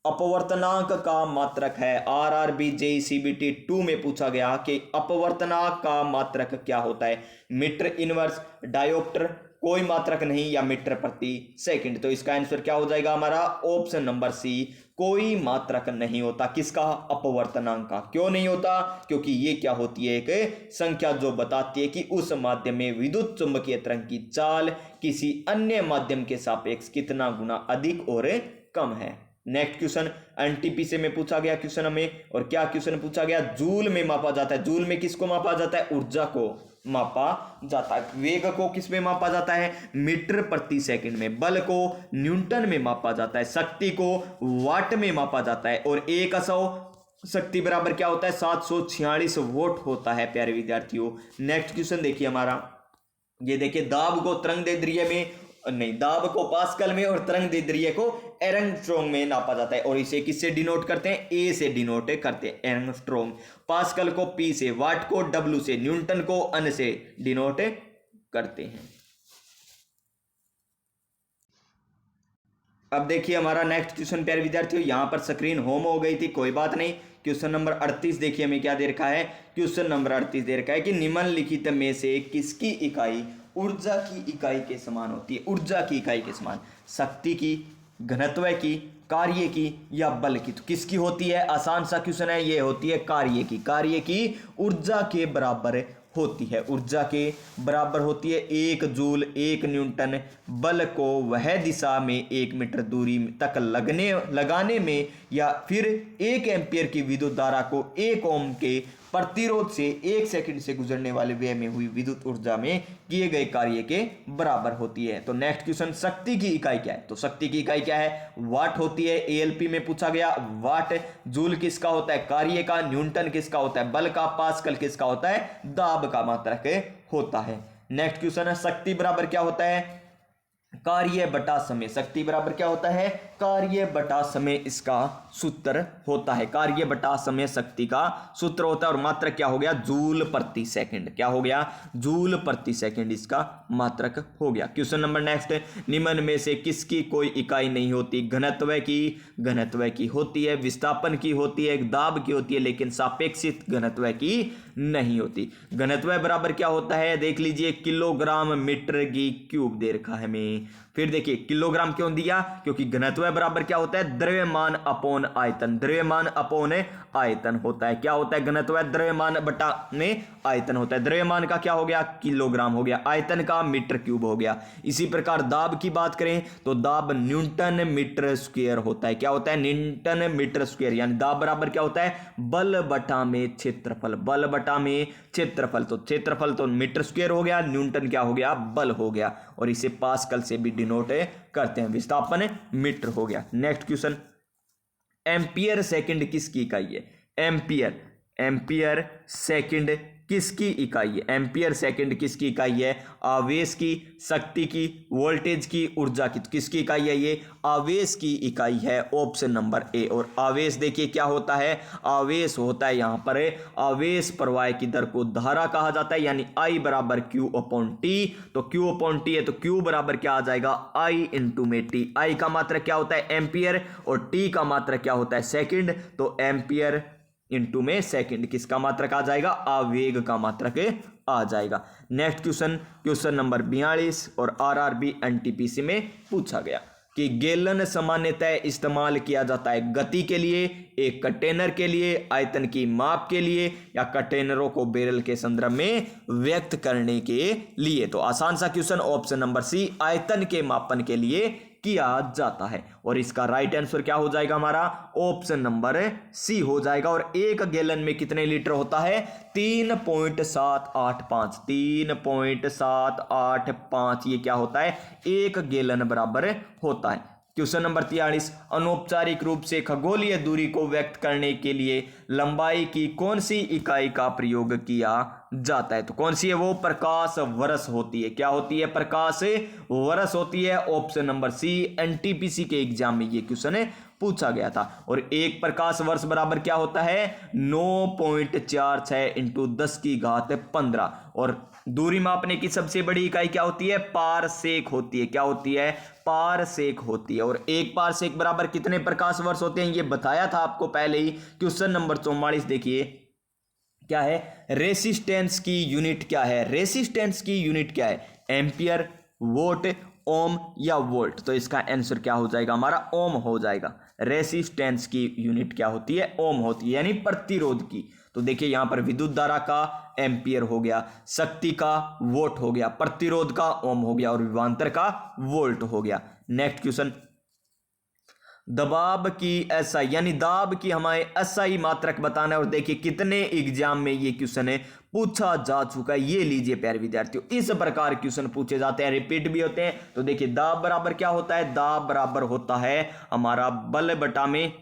अपवर्तनांक का मात्रक है। आरआरबी जेईसीबीटी 2 में पूछा गया कि अपवर्तनांक का मात्रक क्या होता है, मीटर इनवर्स, डायोप्टर, कोई मात्रक नहीं, या मीटर प्रति सेकंड। तो इसका आंसर क्या हो जाएगा हमारा ऑप्शन नंबर सी, कोई मात्रक नहीं होता। किसका, अपवर्तनांक का। क्यों नहीं होता, क्योंकि ये क्या होती है, एक संख्या जो बताती है कि उस माध्यम में विद्युत चुंबकीय तरंग की चाल किसी अन्य माध्यम के सापेक्ष कितना गुना अधिक और कम है। नेक्स्ट क्वेश्चन एनटीपीसी में पूछा गया क्वेश्चन हमें, और क्या क्वेश्चन पूछा गया, जूल में मापा जाता है। जूल में किसको मापा जाता है, ऊर्जा को मापा जाता है। वेग को किस में मापा जाता है, मीटर प्रति सेकंड में। बल को न्यूटन में मापा जाता है। शक्ति को वाट में मापा जाता है। और 100 शक्ति बराबर क्या होता है, 746 वोल्ट होता है प्यारे विद्यार्थियों। नेक्स्ट क्वेश्चन देखिए हमारा, ये देखिए दाब को तरंग दैर्ध्य में नहीं, दाब को पास्कल में और तरंग दैर्ध्य को एरंगस्ट्रॉम में नापा जाता है। और इसे किससे डिनोट करते हैं, ए से डिनोट करते हैं, एरंगस्ट्रॉम। पास्कल को पी से, वाट को डब्ल्यू से, न्यूटन को अन से डिनोट करते हैं। अब देखिए हमारा नेक्स्ट क्वेश्चन प्यारे विद्यार्थियों, यहां पर स्क्रीन होम हो गई थी, कोई बात नहीं। क्वेश्चन नंबर 38 देखिए हमें क्या दे रखा है। क्वेश्चन नंबर 38 दे रखा है कि निम्नलिखित में से किसकी इकाई ऊर्जा की इकाई के समान होती है। ऊर्जा की इकाई के समान, शक्ति की, घनत्व की, कार्य की या बल की। तो किसकी होती है, आसान सा क्वेश्चन है, ये होती है कार्य की। कार्य की ऊर्जा के बराबर होती है, ऊर्जा के बराबर होती है 1 जूल 1 न्यूटन। बल को वह दिशा में 1 मीटर दूरी तक लगाने में या फिर 1 एम्पियर की विद्युत धारा को 1 ओम के प्रतिरोध से 1 सेकंड से गुजरने वाले व्यय में हुई विद्युत ऊर्जा में किए गए कार्य के बराबर होती है। तो नेक्स्ट क्वेश्चन, शक्ति की इकाई क्या है। तो शक्ति की इकाई क्या है, वाट होती है। एएलपी में पूछा गया वाट। जूल किसका होता है, कार्य का। न्यूटन किसका होता है, बल का। पास्कल किसका होता है, दाब का मात्रक होता है। नेक्स्ट क्वेश्चन है, शक्ति बराबर क्या होता है, कार्य बटा समय। शक्ति बराबर क्या होता है, कार्य बटा समय इसका सूत्र होता है। कार्य बटा समय शक्ति का सूत्र होता है। और मात्रक क्या हो गया, जूल प्रति सेकंड। क्या हो गया, जूल प्रति सेकंड इसका मात्रक हो गया। क्वेश्चन नंबर नेक्स्ट, निम्न में से किसकी कोई इकाई नहीं होती। घनत्व की होती है, विस्थापन की होती है, दाब की होती है, लेकिन सापेक्षिक घनत्व की नहीं होती। घनत्व बराबर क्या होता है, देख लीजिए, किलोग्राम मीटर की क्यूब दे रखा है हमें। फिर देखिए किलोग्राम क्यों दिया, क्योंकि घनत्व बराबर क्या होता है, द्रव्यमान अपोन आयतन। द्रव्यमान अपोन आयतन होता है। क्या होता है, घनत्व द्रव्यमान बटा में आयतन होता है। द्रव्यमान का क्या हो गया, किलोग्राम हो गया, आयतन का मीटर क्यूब हो गया। इसी प्रकार दाब की बात करें तो दाब न्यूटन मीटर स्क्वायर होता है। क्या होता है, न्यूटन मीटर स्क्वायर। यानी दाब बराबर क्या होता है, बल बटा में क्षेत्रफल। बल बटा में क्षेत्रफल, तो क्षेत्रफल तो मीटर स्क्वायर हो गया, न्यूटन क्या हो गया, बल हो गया। और इसे पास्कल से भी डिनोट करते हैं, विस्थापन मीटर हो गया। नेक्स्ट क्वेश्चन, एम्पियर सेकंड किसकी इकाई है। एम्पियर, एम्पियर सेकंड किसकी इकाई है? एम्पियर सेकंड किसकी इकाई है? आवेश की, शक्ति की, वोल्टेज की, ऊर्जा की। तो किसकी इकाई है ये? आवेश की इकाई है, ऑप्शन नंबर ए। और आवेश देखिए क्या होता है? आवेश होता है यहां पर आवेश प्रवाह की दर को धारा कहा जाता है, यानी I बराबर Q अपॉन टी। तो Q अपॉन टी है तो Q बराबर क्या आ जाएगा? I इंटू में टी। I का मात्रक क्या होता है? एम्पियर, और टी का मात्रक क्या होता है? सेकंड। तो एम्पियर इंटू में सेकंड किसका मात्रक आ जाएगा? आवेग का मात्रक आ जाएगा। नेक्स्ट क्वेश्चन, क्वेश्चन नंबर 42 और आरआरबी एनटीपीसी में पूछा गया कि गैलन सामान्यतः इस्तेमाल किया जाता है गति के लिए, एक कंटेनर के लिए, आयतन की माप के लिए, या कंटेनरों को बैरल के संदर्भ में व्यक्त करने के लिए। तो आसान सा क्वेश्चन, ऑप्शन नंबर सी, आयतन के मापन के लिए किया जाता है। और इसका राइट आंसर क्या हो जाएगा हमारा? ऑप्शन नंबर सी हो जाएगा। और एक गैलन में कितने लीटर होता है? 3.785। 3.785 ये क्या होता है? एक गैलन बराबर होता है। क्वेश्चन नंबर 43, अनौपचारिक रूप से खगोलीय दूरी को व्यक्त करने के लिए लंबाई की कौन सी इकाई का प्रयोग किया जाता है? तो कौन सी है वो? प्रकाश वर्ष होती है। क्या होती है? प्रकाश वर्ष होती है। ऑप्शन नंबर सी, एनटीपीसी के एग्जाम में ये क्वेश्चन पूछा गया था। और एक प्रकाश वर्ष बराबर क्या होता है? 9.46 इंटू 10 की घात 15। और दूरी मापने की सबसे बड़ी इकाई क्या होती है? पारसेक होती है। क्या होती है? पारसेक होती है। और एक पारसेक बराबर कितने प्रकाश वर्ष होते हैं ये बताया था आपको पहले ही। क्वेश्चन नंबर 44 देखिए क्या है? रेसिस्टेंस की यूनिट क्या है? रेसिस्टेंस की यूनिट क्या है? एम्पियर, वोट, ओम या वोल्ट? तो इसका आंसर क्या हो जाएगा हमारा? ओम हो जाएगा। रेसिस्टेंस की यूनिट क्या होती है? ओम होती है, यानी प्रतिरोध की। तो देखिए यहां पर विद्युत धारा का एम्पियर हो गया, शक्ति का वोट हो गया, प्रतिरोध का ओम हो गया, और विभवांतर का वोल्ट हो गया। नेक्स्ट क्वेश्चन, दबाव की एसआई, यानी दाब की हमारे एसआई मात्रक बताना है। और देखिए कितने एग्जाम में ये क्वेश्चन है पूछा जा चुका है। ये लीजिए प्यारे विद्यार्थियों, इस प्रकार क्वेश्चन पूछे जाते हैं, रिपीट भी होते हैं। तो देखिए दाब बराबर क्या होता है? दाब बराबर होता है हमारा बल बटा में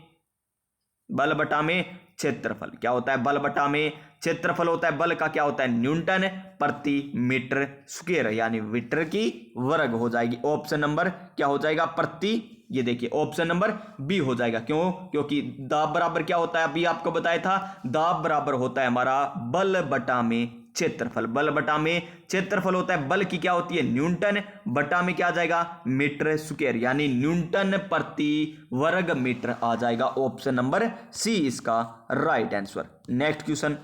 क्षेत्रफल। क्या होता है? बल बटा में क्षेत्रफल होता है। बल का क्या होता है? न्यूटन प्रति मीटर स्क्वायर, यानी मीटर की वर्ग हो जाएगी। ऑप्शन नंबर क्या हो जाएगा? प्रति, ये देखिए ऑप्शन नंबर बी हो जाएगा। क्यों? क्योंकि दाब बराबर क्या होता है? अभी आपको बताया था, दाब बराबर होता है हमारा बल बटा में क्षेत्रफल। बल बटा में क्षेत्रफल होता है। बल की क्या होती है? न्यूटन, बटा में क्या आ जाएगा? मीटर स्क्वायर, यानी न्यूटन प्रति वर्ग मीटर आ जाएगा। ऑप्शन नंबर सी इसका राइट आंसर। नेक्स्ट क्वेश्चन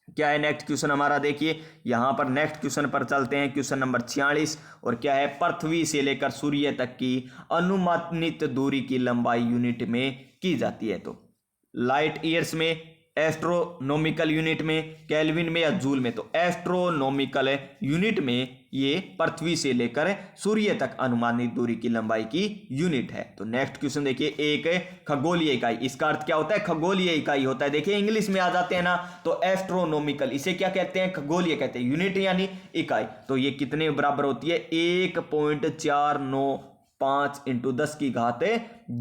क्या है? नेक्स्ट क्वेश्चन हमारा देखिए यहां पर नेक्स्ट क्वेश्चन पर चलते हैं। क्वेश्चन नंबर 46 और क्या है? पृथ्वी से लेकर सूर्य तक की अनुमानित दूरी की लंबाई यूनिट में की जाती है। तो लाइट ईयर्स में, एस्ट्रोनॉमिकल यूनिट में, केल्विन में या जूल में? तो एस्ट्रोनॉमिकल यूनिट में ये पृथ्वी से लेकर सूर्य तक अनुमानित दूरी की लंबाई की यूनिट है। तो नेक्स्ट क्वेश्चन देखिए, एक खगोलीय इकाई, इसका अर्थ क्या होता है? खगोलीय इकाई होता है। देखिए इंग्लिश में आ जाते हैं ना, तो एस्ट्रोनॉमिकल, इसे क्या कहते हैं? खगोलीय कहते हैं, यूनिट यानी इकाई। तो ये कितने बराबर होती है? 1.495 इंटू 10 की घात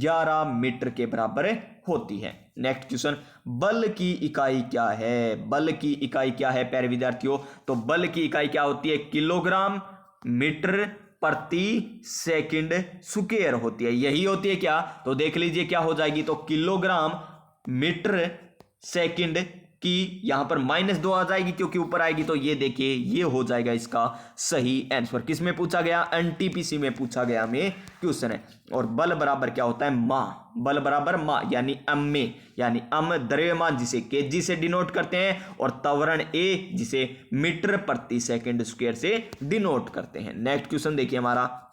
11 मीटर के बराबर होती है। नेक्स्ट क्वेश्चन, बल की इकाई क्या है? बल की इकाई क्या है प्यारे विद्यार्थियों? तो बल की इकाई क्या होती है? किलोग्राम मीटर प्रति सेकंड स्क्वायर होती है। यही होती है क्या? तो देख लीजिए क्या हो जाएगी। तो किलोग्राम मीटर सेकंड की यहां पर -2 आ जाएगी क्योंकि ऊपर आएगी। तो ये देखिए ये हो जाएगा इसका सही आंसर। किस में पूछा गया? एनटीपीसी में पूछा गया में क्वेश्चन है। और बल बराबर क्या होता है? मा। बल बराबर मा, यानी अम में, यानी अम द्रव्यमान जिसे केजी से डिनोट करते हैं, और त्वरण ए जिसे मीटर प्रति सेकंड स्क्वायर से डिनोट करते हैं। नेक्स्ट क्वेश्चन देखिए हमारा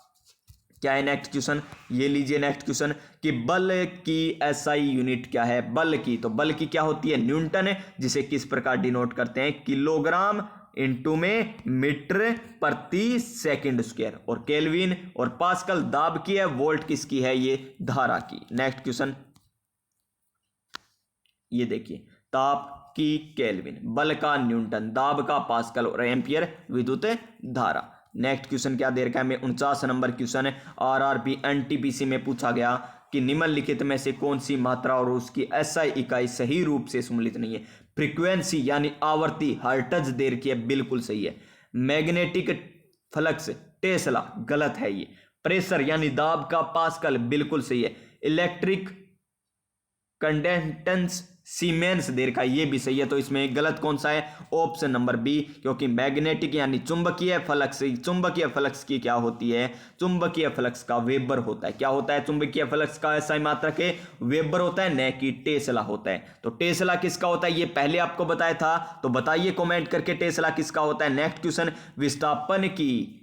क्या है? नेक्स्ट क्वेश्चन ये लीजिए। नेक्स्ट क्वेश्चन कि बल की एसआई यूनिट क्या है? बल की, तो बल की क्या होती है? न्यूटन, जिसे किस प्रकार डिनोट करते हैं? किलोग्राम इंटू में मीटर प्रति सेकंड स्क्वायर। और केल्विन और पास्कल दाब की है, वोल्ट किसकी है? ये धारा की। नेक्स्ट क्वेश्चन ये देखिए, ताप की केल्विन, बल का न्यूटन, दाब का पास्कल और एम्पियर विद्युत धारा। नेक्स्ट क्वेश्चन क्या दे रखा है? में 49 नंबर क्वेश्चन है, आरआरबी एनटीपीसी में पूछा गया कि निम्नलिखित में से कौन सी मात्रा और उसकी एसआई इकाई सही रूप से सम्मिलित नहीं है? फ्रीक्वेंसी यानी आवर्ती हर्ट्ज दे रखी है, बिल्कुल सही है। मैग्नेटिक फ्लक्स टेस्ला, गलत है ये। प्रेशर यानी दाब का पास्कल, बिल्कुल सही है। इलेक्ट्रिक कंडक्टेंस सीमेंस दे रखा है, ये भी सही है। तो इसमें गलत कौन सा है? ऑप्शन नंबर बी, क्योंकि मैग्नेटिक यानी चुंबकीय फ्लक्स, चुंबकीय फ्लक्स की क्या होती है? चुंबकीय फ्लक्स का वेबर होता है। क्या होता है? चुंबकीय फ्लक्स का SI मात्रक है वेबर होता है, न कि टेस्ला होता है। तो टेस्ला किसका होता है ये पहले आपको बताया था, तो बताइए कमेंट करके टेस्ला किसका होता है। नेक्स्ट क्वेश्चन, विस्थापन की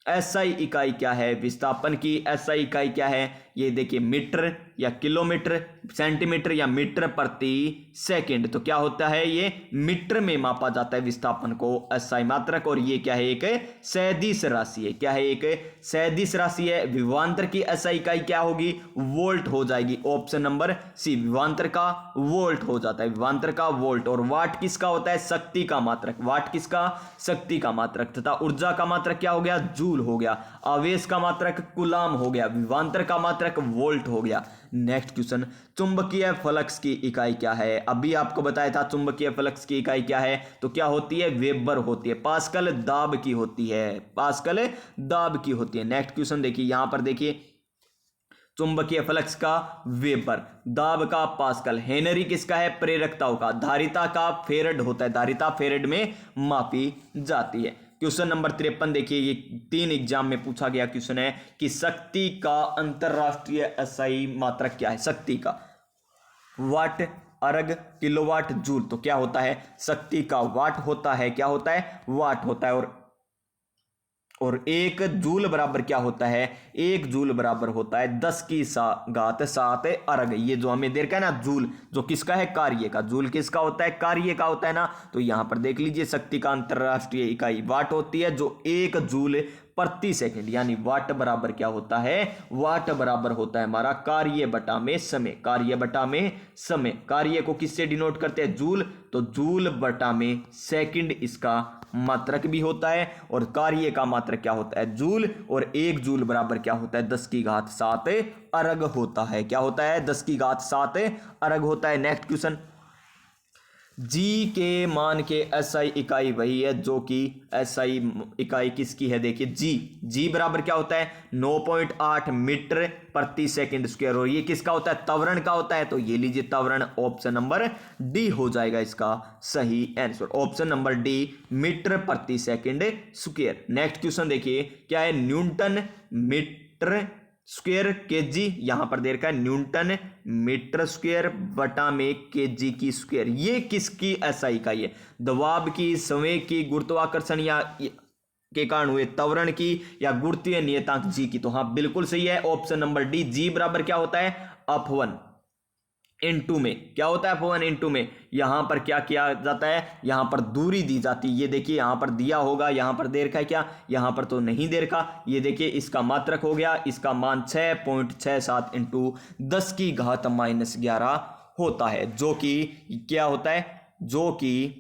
SI इकाई क्या है? विस्थापन की SI इकाई क्या है? ये देखिए, मीटर या किलोमीटर, सेंटीमीटर या मीटर प्रति सेकंड। तो क्या होता है? ये मीटर में मापा जाता है विस्थापन को, SI मात्रक। और ये क्या है? एक सदिश राशि है। क्या है? एक सदिश राशि है। विभवांतर की SI इकाई क्या होगी? वोल्ट हो जाएगी। ऑप्शन नंबर सी, विभवांतर का वोल्ट हो जाता है, विभवांतर का वोल्ट। और वाट किसका होता है? शक्ति का मात्रक। वाट किसका? शक्ति का मात्रक। तथा ऊर्जा का मात्रक क्या हो गया? जूल हो गया। आवेश का मात्रक कूलाम हो गया। विभवांतर का मात्रक वोल्ट हो गया। नेक्स्ट क्वेश्चन, चुंबकीय फ्लक्स की इकाई क्या है? अभी आपको बताया था चुंबकीय फ्लक्स की इकाई क्या है, तो क्या होती है? वेबर होती है। पास्कल दाब की होती है, पास्कल दाब की होती है। नेक्स्ट क्वेश्चन देखिए, यहां पर देखिए, चुंबकीय फ्लक्स का वेबर, दाब का पास्कल, हेनरी किसका है? प्रेरकताओं का, धारिता का फेरड होता है, धारिता फेरड में मापी जाती है। क्वेश्चन नंबर 53 देखिए, ये 3 एग्जाम में पूछा गया क्वेश्चन है कि शक्ति का अंतरराष्ट्रीय SI मात्रक क्या है? शक्ति का, वाट, अर्ग, किलोवाट, जूल। तो क्या होता है? शक्ति का वाट होता है, क्या होता है? वाट होता है। और 1 जूल बराबर क्या होता है? 1 जूल बराबर होता है 10 की घात 7 अर्ग। ये जो हमें दे रखा है ना, जूल, जो किसका है? कार्य का। जूल किसका होता है? कार्य का होता है ना। तो यहां पर देख लीजिए, शक्ति का अंतरराष्ट्रीय इकाई वाट होती है, जो 1 जूल प्रति सेकंड, यानी वाट बराबर क्या होता है? वाट बराबर होता है हमारा कार्य बटा में समय। कार्य बटा में समय, कार्य को किससे डिनोट करते हैं? जूल। तो जूल बटा में सेकंड इसका मात्रक भी होता है। और कार्य का मात्रक क्या होता है? जूल। और 1 जूल बराबर क्या होता है? 10 की घात 7 अर्ग होता है। क्या होता है? 10 की घात 7 अर्ग होता है। नेक्स्ट क्वेश्चन, जी के मान के SI इकाई वही है जो कि SI इकाई किसकी है? देखिए, जी बराबर क्या होता है? 9.8 मीटर प्रति सेकंड स्क्वायर। और ये किसका होता है? त्वरण का होता है। तो ये लीजिए त्वरण, ऑप्शन नंबर डी हो जाएगा इसका सही answer. Option number D, metre प्रति सेकंड स्क्वायर। नेक्स्ट क्वेश्चन देखिए, क्या है? न्यूटन मीटर स्क्वायर केजी, यहां पर दे रखा है न्यूटन मीटर स्क्वायर बटा में केजी की स्क्वायर। ये किसकी SI इकाई है? दबाव की, संवेग की, गुरुत्वाकर्षण या के कारण हुए त्वरण की, या गुरुत्वीय नियतांक जी की। तो हाँ, बिल्कुल सही है ऑप्शन नंबर डी। जी बराबर क्या होता है? F1 इनटू में, क्या होता है? F1 इनटू में। यहां पर क्या किया जाता है? यहां पर दूरी दी जाती है। ये देखिए, यहां पर दिया होगा, यहां पर दे रखा है क्या? यहां पर तो नहीं दे रखा। ये देखिए, इसका मात्रक हो गया, इसका मान 6.67 इंटू 10 की घात -11 होता है, जो कि क्या होता है? जो कि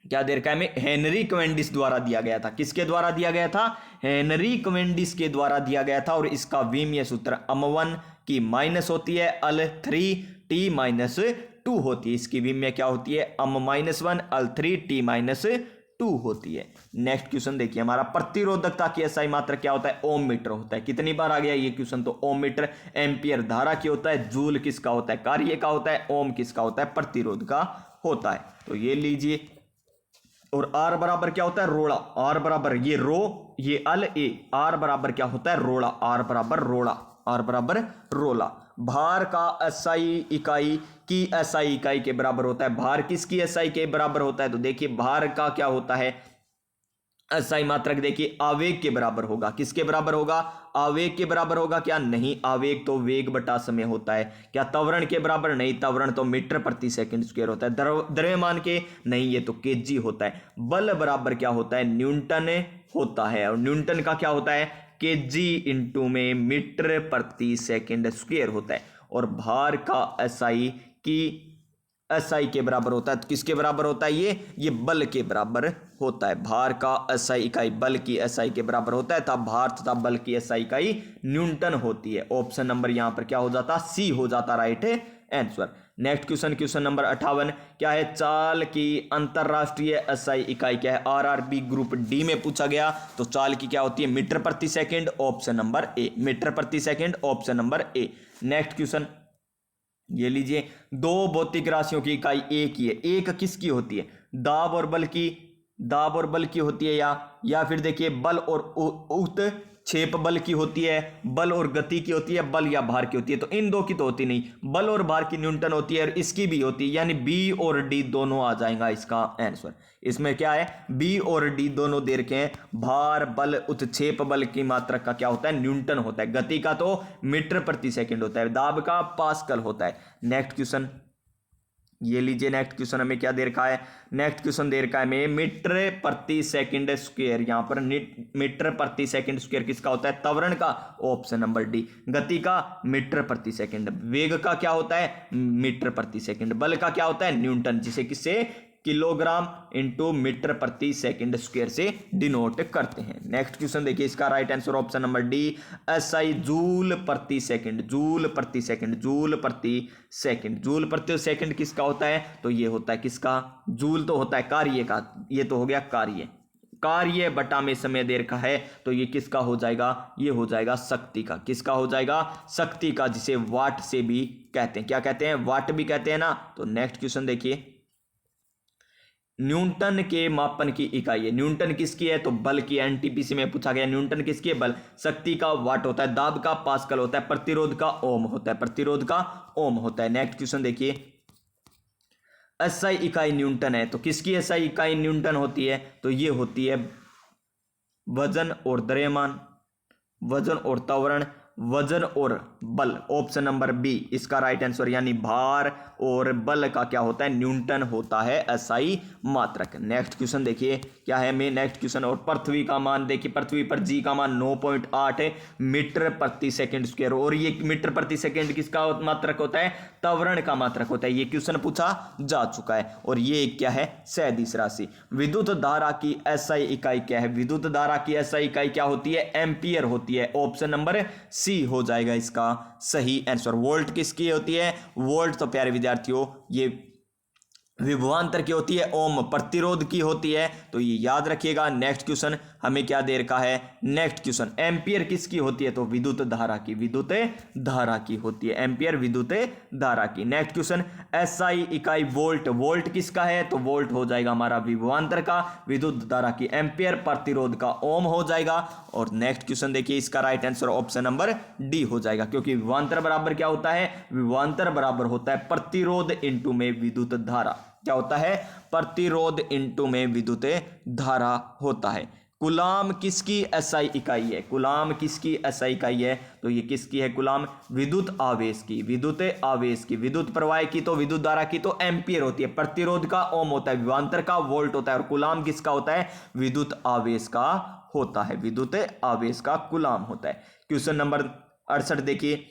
क्या दे रखा है हमें? हेनरी क्वेंडिस द्वारा दिया गया था। किसके द्वारा दिया गया था? हेनरी क्वेंडिस के द्वारा दिया गया था। और इसका विमीय सूत्र m1 की माइनस होती है l3t-2 होती है। इसकी विमीय क्या होती है? m-1 l3t-2 होती है। नेक्स्ट क्वेश्चन देखिए, हमारा प्रतिरोधकता की SI मात्रक क्या होता है? ओम मीटर होता है। कितनी बार आ गया ये क्वेश्चन? तो ओम मीटर। एम्पियर धारा की होता है। जूल किसका होता है? कार्य का होता है। ओम किसका होता है? प्रतिरोध का होता है। तो ये लीजिए। और R बराबर क्या होता है? रोड़ा। R बराबर ये रो, ये अल ए। R बराबर क्या होता है? रोड़ा। R बराबर रोड़ा, R बराबर रोला। भार का SI इकाई की SI इकाई के बराबर होता है। भार किसकी SI के बराबर होता है? तो देखिए, भार का क्या होता है? SI मात्रक देखिए, आवेग के बराबर होगा। किसके बराबर होगा? आवेग के बराबर होगा। क्या? नहीं, आवेग तो वेग बटा समय होता है। क्या त्वरण के बराबर? नहीं, त्वरण तो मीटर प्रति सेकंड स्क्वायर होता है। द्रव्यमान के? नहीं, ये तो केजी होता है। बल बराबर क्या होता है? न्यूटन होता है। और न्यूटन का क्या होता है? केजी इंटू में मीटर प्रति सेकंड स्क्वायर होता है। और भार का SI की SI के बराबर होता है। तो किसके बराबर होता है? ये बल के बराबर होता है। भार का SI इकाई बल की SI के बराबर होता है। तब भार तथा बल की SI इकाई न्यूटन होती है। ऑप्शन नंबर यहां पर क्या हो जाता? सी हो जाता right answer. Next question, question number 58 क्या है? चाल की अंतरराष्ट्रीय एसआई इकाई क्या है? आरआरबी ग्रुप डी में पूछा गया। तो चाल की क्या होती है? मीटर प्रति second, option number A, metre प्रति second, option number A. Next question ये लीजिए, दो भौतिक राशियों की इकाई एक ही है, एक किसकी होती है? दाब और बल की, दाब और बल की होती है, या फिर देखिए बल और उत्क्षेप बल की होती है, बल और गति की होती है, बल या भार की होती है। तो इन दो की तो होती नहीं, बल और भार की न्यूटन होती है और इसकी भी होती है, यानी बी और डी दोनों आ जाएगा इसका आंसर। इसमें क्या है? बी और डी दोनों दे रखे हैं। भार, बल, उत्क्षेप बल की मात्रक का क्या होता है? न्यूटन होता है। गति का तो मीटर प्रति सेकंड होता है, दाब का पास्कल होता है। नेक्स्ट क्वेश्चन ये लीजिए, नेक्स्ट क्वेश्चन हमें क्या दे रखा है? नेक्स्ट क्वेश्चन दे रखा है हमें मीटर प्रति सेकंड स्क्वायर। यहां पर मीटर प्रति सेकंड स्क्वायर किसका होता है? त्वरण का, ऑप्शन नंबर डी। गति का मीटर प्रति सेकंड, वेग का क्या होता है? मीटर प्रति सेकंड, बल का क्या होता है? न्यूटन, जिसे किससे? किलोग्राम इंटू मीटर प्रति सेकंड स्क्वायर से डिनोट करते हैं। नेक्स्ट क्वेश्चन देखिए, इसका right answer option number D, SI joule प्रति सेकंड, जूल प्रति सेकंड, जूल प्रति सेकंड। जूल प्रति सेकंड किसका होता है? तो ये होता है किसका? जूल तो होता है कार्य का, ये तो हो गया कार्य, कार्य बटा में समय दे रखा है, तो ये किसका हो जाएगा? ये हो जाएगा शक्ति का। किसका हो जाएगा? शक्ति का, जिसे वाट से भी कहते हैं। क्या कहते हैं? वाट भी कहते हैं ना। तो नेक्स्ट क्वेश्चन देखिए, न्यूटन के मापन की इकाई है। न्यूटन किसकी है? तो बल की। एनटीपीसी में पूछा गया न्यूटन किसकी है? बल। शक्ति का वाट होता है, दाब का पास्कल होता है, प्रतिरोध का ओम होता है, प्रतिरोध का ओम होता है। नेक्स्ट क्वेश्चन देखिए, एसआई इकाई न्यूटन है, तो किसकी एसआई इकाई न्यूटन होती है? तो ये होती है वजन और द्रव्यमान, वजन और त्वरण, वजन और बल, ऑप्शन नंबर बी इसका राइट आंसर। यानी भार और बल का क्या होता है? न्यूटन होता है एसआई मात्रक। नेक्स्ट क्वेश्चन देखिए क्या है में नेक्स्ट क्वेश्चन, और पृथ्वी का मान देखिए, पृथ्वी पर जी का मान 9.8 है मीटर प्रति सेकंड स्क्वायर, और ये मीटर प्रति सेकंड किसका मात्रक होता है? त्वरण का मात्रक होता है। ये क्वेश्चन पूछा जा चुका है। और ये क्या है? सदिश राशि। विद्युत धारा की एसआई इकाई क्या है? विद्युत धारा की एसआई इकाई क्या होती है? एम्पियर होती है, ऑप्शन नंबर सी हो जाएगा इसका सही आंसर। वोल्ट किसकी होती है? वोल्ट तो प्यारे विद्यार्थियों ये विभवांतर की होती है, ओम प्रतिरोध की होती है, तो ये याद रखिएगा। नेक्स्ट क्वेश्चन हमें क्या दे रखा है? नेक्स्ट क्वेश्चन, एम्पियर किसकी होती है? तो विद्युत धारा की, विद्युत धारा की होती है, एम्पियर विद्युत धारा की। नेक्स्ट क्वेश्चन, एसआई इकाई वोल्ट, वोल्ट किसका है? तो वोल्ट हो जाएगा हमारा विभवांतर का, विद्युत धारा की एम्पियर प्रतिरोध का ओम हो जाएगा। और नेक्स्ट क्वेश्चन देखिए, इसका right answer option number D हो जाएगा, क्योंकि विभवांतर बराबर क्या होता है? विभवांतर बराबर होता है प्रतिरोध इंटू में विद्युत धारा। क्या होता है? प्रतिरोध इंटू में विद्युत धारा होता है। कूलाम किसकी एसआई इकाई है? कूलाम किसकी एसआई इकाई है? तो ये किसकी है? कूलाम विद्युत आवेश की, विद्युत आवेश की, विद्युत प्रवाह की तो विद्युत धारा की तो एम्पियर होती है, प्रतिरोध का ओम होता है, विभवांतर का वोल्ट होता है, और कूलाम किसका होता है? विद्युत आवेश का होता है, विद्युत आवेश का कूलाम होता है। क्वेश्चन नंबर 68 देखिए,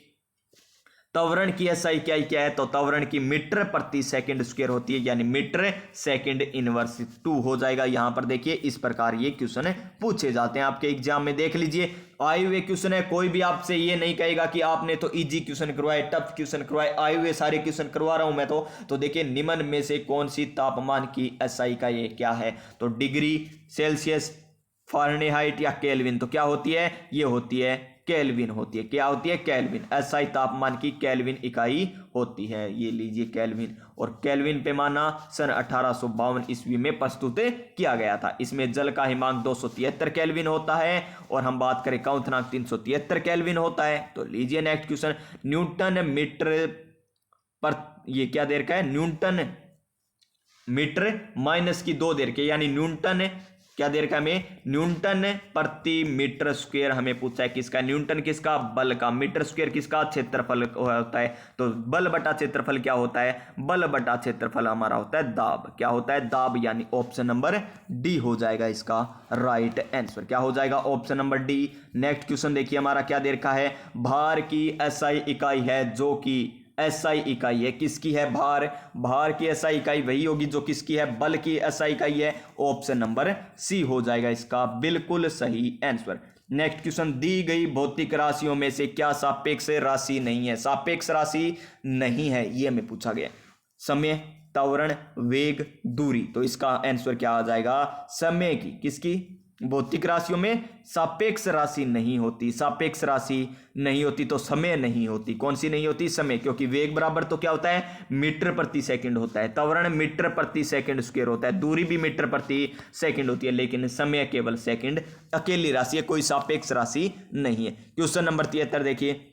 त्वरण की एसआई क्या है? तो त्वरण की मीटर प्रति सेकंड स्क्वायर होती है, यानी मीटर सेकंड इनवर्स 2 हो जाएगा। यहां पर देखिए इस प्रकार ये क्वेश्चन पूछे जाते हैं आपके एग्जाम में। देख लीजिए आए हुए क्वेश्चन है, कोई भी आपसे ये नहीं कहेगा कि आपने तो इजी क्वेश्चन करवाए, टफ क्वेश्चन करवाए, आए हुए सारे क्वेश्चन करवा रहा हूं मैं तो देखिए निम्न में से कौन सी तापमान की एसआई का ये क्या है? तो डिग्री सेल्सियस, फारेनहाइट या केल्विन। तो क्या होती है? ये होती है केल्विन होती है। क्या होती है? केल्विन। एसआई तापमान की केल्विन इकाई होती है। ये लीजिए केल्विन, और केल्विन पैमाना सन 1852 ईस्वी में प्रस्तुत किया गया था। इसमें जल का हिमांक 273 केल्विन होता है, और हम बात करें क्वथनांक 373 केल्विन होता है। तो लीजिए नेक्स्ट क्वेश्चन, न्यूटन मीटर पर ये क्या दे रखा है? न्यूटन मीटर माइनस की 2 दे रखे, यानी न्यूटन क्या दे रखा है हमें? न्यूटन प्रति मीटर स्क्वायर हमें पूछा है किसका? न्यूटन किसका? बल का। मीटर स्क्वायर किसका? क्षेत्रफल होता है। तो बल बटा क्षेत्रफल क्या होता है? बल बटा क्षेत्रफल हमारा होता है दाब। क्या होता है? दाब, यानी ऑप्शन नंबर डी हो जाएगा इसका राइट आंसर। क्या हो जाएगा? Option number D. Next question देखिए हमारा क्या दे रखा है? भार की एसआई इकाई है, जो कि एसआई इकाई है, किसकी है? भार। भार की एसआई इकाई वही होगी जो किसकी है? बल की एसआई इकाई है, ऑप्शन नंबर सी हो जाएगा इसका बिल्कुल सही आंसर। नेक्स्ट क्वेश्चन, दी गई भौतिक राशियों में से क्या सापेक्ष राशि नहीं है? सापेक्ष राशि नहीं है, ये हमें पूछा गया। समय, त्वरण, वेग, दूरी। तो इसका आंसर क्या आ जाएगा? समय की, किसकी? भौतिक राशियों में सापेक्ष राशि नहीं होती। सापेक्ष राशि नहीं होती तो समय नहीं होती। कौन सी नहीं होती? समय, क्योंकि वेग बराबर तो क्या होता है? मीटर प्रति सेकंड होता है। त्वरण मीटर प्रति सेकंड स्क्वायर होता है। दूरी भी मीटर प्रति सेकंड होती है, लेकिन समय केवल सेकंड अकेली राशि है, कोई सापेक्ष राशि नहीं है। क्वेश्चन नंबर 73 देखिए,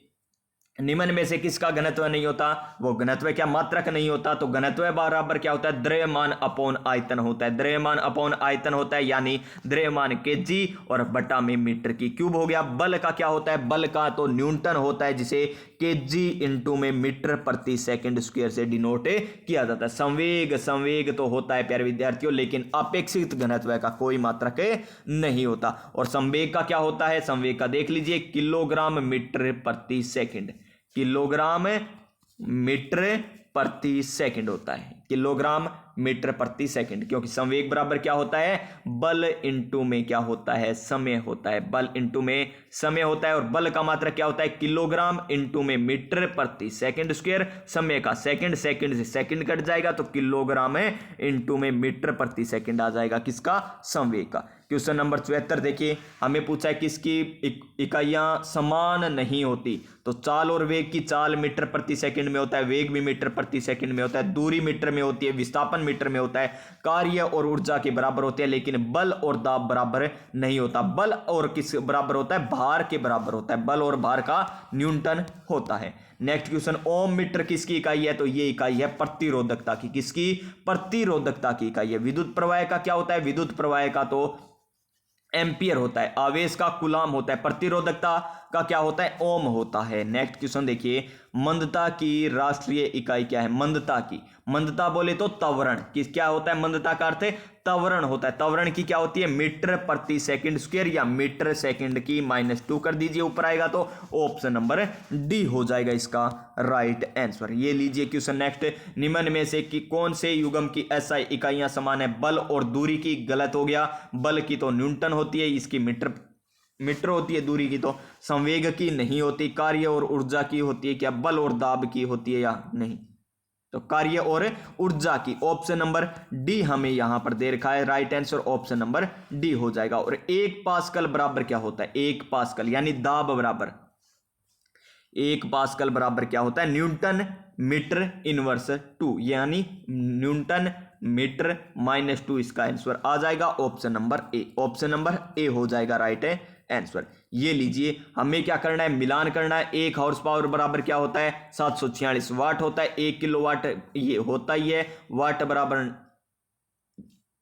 निम्न में से किसका घनत्व नहीं होता? वो घनत्व क्या? मात्रक नहीं होता। तो घनत्व बराबर क्या होता है? द्रव्यमान अपॉन आयतन होता है। द्रव्यमान अपॉन आयतन होता है, यानी द्रव्यमान केजी और बटा में मीटर की क्यूब हो गया। बल का क्या होता है? बल का तो न्यूटन होता है, जिसे केजी इंटू में मीटर प्रति सेकंड स्क्वायर से डिनोट किया जाता है। संवेग, संवेग तो होता है प्यारे विद्यार्थियों, लेकिन अपेक्षित घनत्व का कोई मात्रक नहीं होता। और संवेग का क्या होता है? संवेग का देख लीजिए, किलोग्राम मीटर प्रति सेकंड। किलोग्राम मीटर प्रति सेकंड होता है। किलोग्राम मीटर प्रति सेकंड, क्योंकि संवेग बराबर क्या होता है? बल इंटू में क्या होता है? समय होता है। बल इंटू में समय होता है। और बल का मात्रक क्या होता है? किलोग्राम इंटू में मीटर प्रति सेकंड स्क्वायर। समय का सेकंड, सेकंड से सेकंड कट जाएगा तो किलोग्राम इंटू में मीटर प्रति सेकंड आ जाएगा। किसका? संवेग का। क्वेश्चन नंबर 74 देखिए, हमें पूछा है किसकी इकाइयां समान नहीं होती? तो चाल और वेग की चाल मीटर प्रति सेकंड में होता है, वेग भी मीटर प्रति सेकंड में होता है, दूरी मीटर में होती है, विस्थापन मीटर में होता है, कार्य और ऊर्जा के बराबर होते हैं, लेकिन बल और दाब बराबर नहीं होता। बल और किस बराबर होता है? भार के बराबर होता है। बल और भार का न्यूटन होता है। नेक्स्ट क्वेश्चन, ओम मीटर किसकी इकाई है? तो ये इकाई है प्रतिरोधकता की। किसकी? प्रतिरोधकता की इकाई है। विद्युत प्रवाह का क्या होता है? विद्युत प्रवाह का तो एम्पियर होता है। आवेश का कूलाम होता है। प्रतिरोधकता का क्या होता है? ओम होता है। नेक्स्ट क्वेश्चन देखिए, मंदता की राष्ट्रीय इकाई क्या है? मंदता की, मंदता बोले तो त्वरण। किस क्या होता है? मंदता का अर्थ त्वरण होता है। त्वरण की क्या होती है? मीटर प्रति सेकंड स्क्वायर, या मीटर सेकंड की -2 कर दीजिए, ऊपर आएगा तो ऑप्शन नंबर डी हो जाएगा इसका राइट आंसर। ये लीजिए क्वेश्चन नेक्स्ट, निम्न में से कि कौन से युग्म की एसआई इकाइयां समान है? बल और दूरी की गलत हो गया। बल की तो न्यूटन होती है, इसकी मीटर होती है। दूरी की तो संवेग की नहीं होती। कार्य और ऊर्जा की होती है। क्या बल और दाब की होती है या नहीं? तो कार्य और ऊर्जा की। ऑप्शन नंबर डी हमें यहां पर दे रखा है, right answer option number D हो जाएगा। और 1 पास्कल बराबर क्या होता है? 1 पास्कल यानी दाब बराबर, 1 पास्कल बराबर क्या होता है? न्यूटन मीटर इनवर्स 2, यानी न्यूटन मीटर -2। इसका आंसर आ जाएगा ऑप्शन नंबर ए। ऑप्शन नंबर ए हो जाएगा राइट आंसर। ये लीजिए, हमें क्या करना है? मिलान करना है। 1 हॉर्स पावर बराबर क्या होता है? 746 वाट होता है। 1 किलोवाट ये होता ही है। वाट बराबर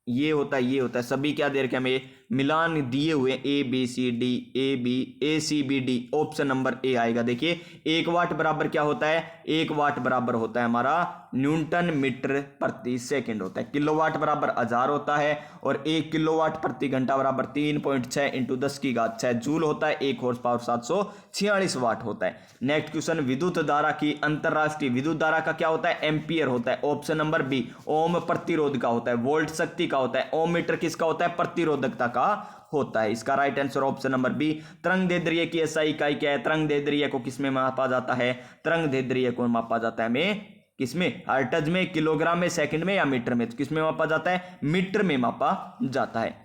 ये होता है, ये होता है। सभी क्या दे रखे हमें? मिलान दिए हुए A B C D, A C B D. Option number A आएगा। देखिए 1 वाट बराबर क्या होता है? 1 वाट बराबर होता है हमारा न्यूटन मीटर प्रति सेकंड होता है। किलोवाट बराबर 1000 होता है। और 1 किलोवाट प्रति घंटा बराबर 3.6 × 10⁶ जूल होता है। 1 हॉर्स पावर 746 वाट होता है। नेक्स्ट क्वेश्चन, विद्युत धारा की अंतरराष्ट्रीय विद्युत धारा का क्या होता है? एम्पियर होता है। Option number B. ओम प्रतिरोध का होता है। वोल्ट शक्ति का होता है। ओम मीटर किसका होता है? प्रतिरोधकता का होता है। इसका right answer option number B. तरंग दैर्ध्य की एसआई इकाई क्या है? तरंग दैर्ध्य को किसमें मापा जाता है? तरंग दैर्ध्य को मापा जाता है में किसमें? हर्ट्ज में, किलोग्राम में, सेकंड में या मीटर में? तो किसमें मापा जाता है? मीटर में मापा जाता है।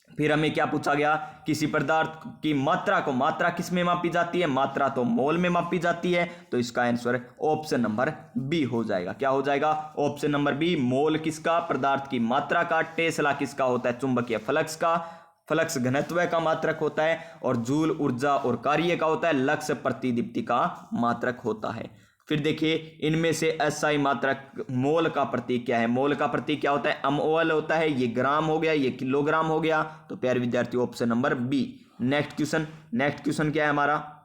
फिर हमें क्या पूछा गया? किसी पदार्थ की मात्रा को, मात्रा किसमें मापी जाती है? मात्रा तो मोल में मापी जाती है। तो इसका आंसर ऑप्शन नंबर बी हो जाएगा। क्या हो जाएगा? Option number B. मोल किसका? पदार्थ की मात्रा का। टेस्ला किसका होता है? चुंबकीय फ्लक्स का, फ्लक्स घनत्व का मात्रक होता है। और जूल ऊर्जा और कार्य का होता है। लक्स प्रतिदीप्ति का मात्रक होता है। फिर देखिए, इनमें से एसआई मात्रक मोल का प्रतीक क्या है? मोल का प्रतीक क्या होता है? mol होता है। ये ग्राम हो गया, ये किलोग्राम हो गया। तो प्यारे विद्यार्थी option number B. Next question क्या है हमारा?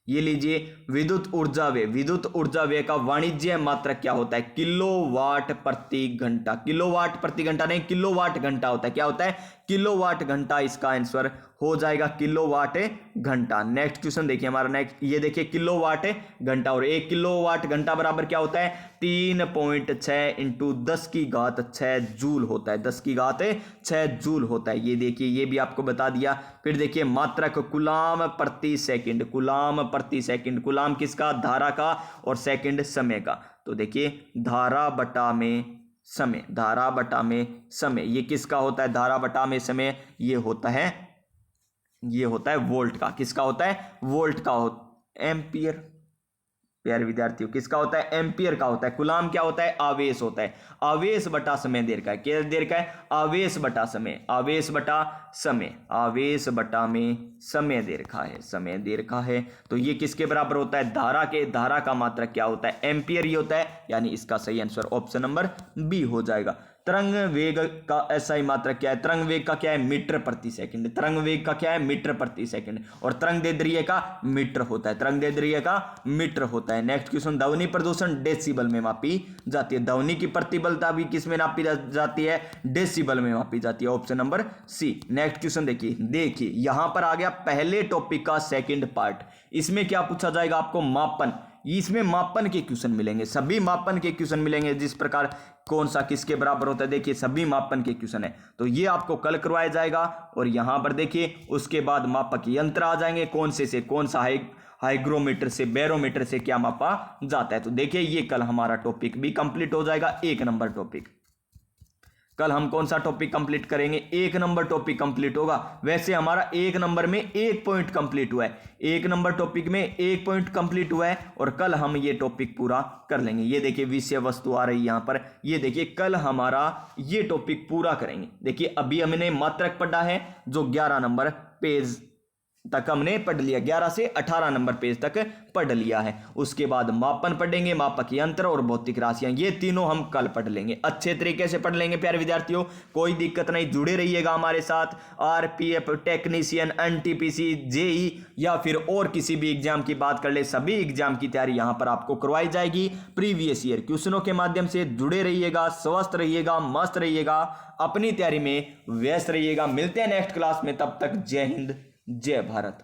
ये लीजिए, विद्युत ऊर्जा व्यय। विद्युत ऊर्जा व्यय का वाणिज्य मात्रक क्या होता है? किलोवाट प्रति घंटा। किलोवाट प्रति घंटा नहीं, किलोवाट घंटा होता है। क्या होता है? किलोवाट घंटा इसका आंसर हो जाएगा, किलोवाट घंटा। नेक्स्ट क्वेश्चन देखिए हमारा, नेक्स्ट ये देखिए किलोवाट घंटा, और 1 किलोवाट घंटा बराबर क्या होता है 3.6 इंटू 10⁻6 जूल होता है, 10⁻6 जूल होता है। ये देखिए ये भी आपको बता दिया। फिर देखिए मात्रक कूलाम प्रति सेकंड, कूलाम प्रति सेकंड, कूलाम किसका धारा का और सेकंड समय का। तो देखिए धारा बटा में समय, धारा बटा में समय, ये किसका होता है धारा बटा में समय, ये होता है वोल्ट का। किसका होता है वोल्ट का एम्पियर, प्यारे विद्यार्थियों किसका होता है एम्पियर का होता है। कूलाम क्या होता है आवेश होता है, आवेश बटा समय देर का है, क्या देर का है आवेश बटा समय, आवेश बटा समय, आवेश बटा में समय देर का है, समय देर का है। तो ये किसके बराबर होता है धारा के, धारा का मात्रक क्या होता है एम्पियर ही होता है, यानी इसका सही आंसर ऑप्शन नंबर बी हो जाएगा। तरंग वेग का एसआई मात्रक क्या है, तरंग वेग का क्या है मीटर प्रति सेकंड, तरंग वेग का क्या है मीटर प्रति सेकंड, और तरंग दैर्ध्य का मीटर होता है, तरंग दैर्ध्य का मीटर होता है। नेक्स्ट क्वेश्चन, ध्वनि प्रदूषण डेसिबल में मापी जाती है, ध्वनि की प्रतिबलता भी किसमें नापी जाती है डेसिबल में मापी जाती है, option number C. Next question देखिए यहां पर आ गया पहले टॉपिक का सेकंड पार्ट। इसमें क्या पूछा जाएगा आपको मापन, इसमें मापन के क्वेश्चन मिलेंगे, सभी मापन के क्वेश्चन मिलेंगे, जिस प्रकार कौन सा किसके बराबर होता है देखिए सभी मापन के क्वेश्चन है। तो ये आपको कल करवाया जाएगा, और यहां पर देखिए उसके बाद मापक यंत्र आ जाएंगे, कौन से कौन सा हाइग्रोमीटर से बैरोमीटर से क्या मापा जाता है। तो देखिए ये कल हमारा टॉपिक भी कंप्लीट हो जाएगा, 1 नंबर टॉपिक। कल हम कौन सा टॉपिक कंप्लीट करेंगे 1 नंबर टॉपिक कंप्लीट होगा। वैसे हमारा 1 नंबर में 1 पॉइंट कंप्लीट हुआ है, 1 नंबर टॉपिक में 1 पॉइंट कंप्लीट हुआ है, और कल हम ये टॉपिक पूरा कर लेंगे। ये देखिए विषय वस्तु आ रही है यहां पर, ये देखिए कल हमारा ये टॉपिक पूरा करेंगे। देखिए अभी हमने मात्रक पढ़ा है जो 11 नंबर पेज तक हमने पढ़ लिया, 11 से 18 नंबर पेज तक पढ़ लिया है। उसके बाद मापन पढ़ेंगे, मापक यंत्र और भौतिक राशियां, ये तीनों हम कल पढ़ लेंगे, अच्छे तरीके से पढ़ लेंगे प्यारे विद्यार्थियों। कोई दिक्कत नहीं, जुड़े रहिएगा हमारे साथ। आरपीएफ टेक्नीशियन, एनटीपीसी, जेई या फिर और किसी भी एग्जाम की बात कर ले, सभी एग्जाम की तैयारी यहां पर आपको करवाई जाएगी प्रीवियस ईयर क्वेश्चनों के माध्यम से। जुड़े रहिएगा, स्वस्थ रहिएगा, मस्त रहिएगा, अपनी तैयारी में व्यस्त रहिएगा। मिलते हैं नेक्स्ट क्लास में, तब तक जय हिंद जय भारत।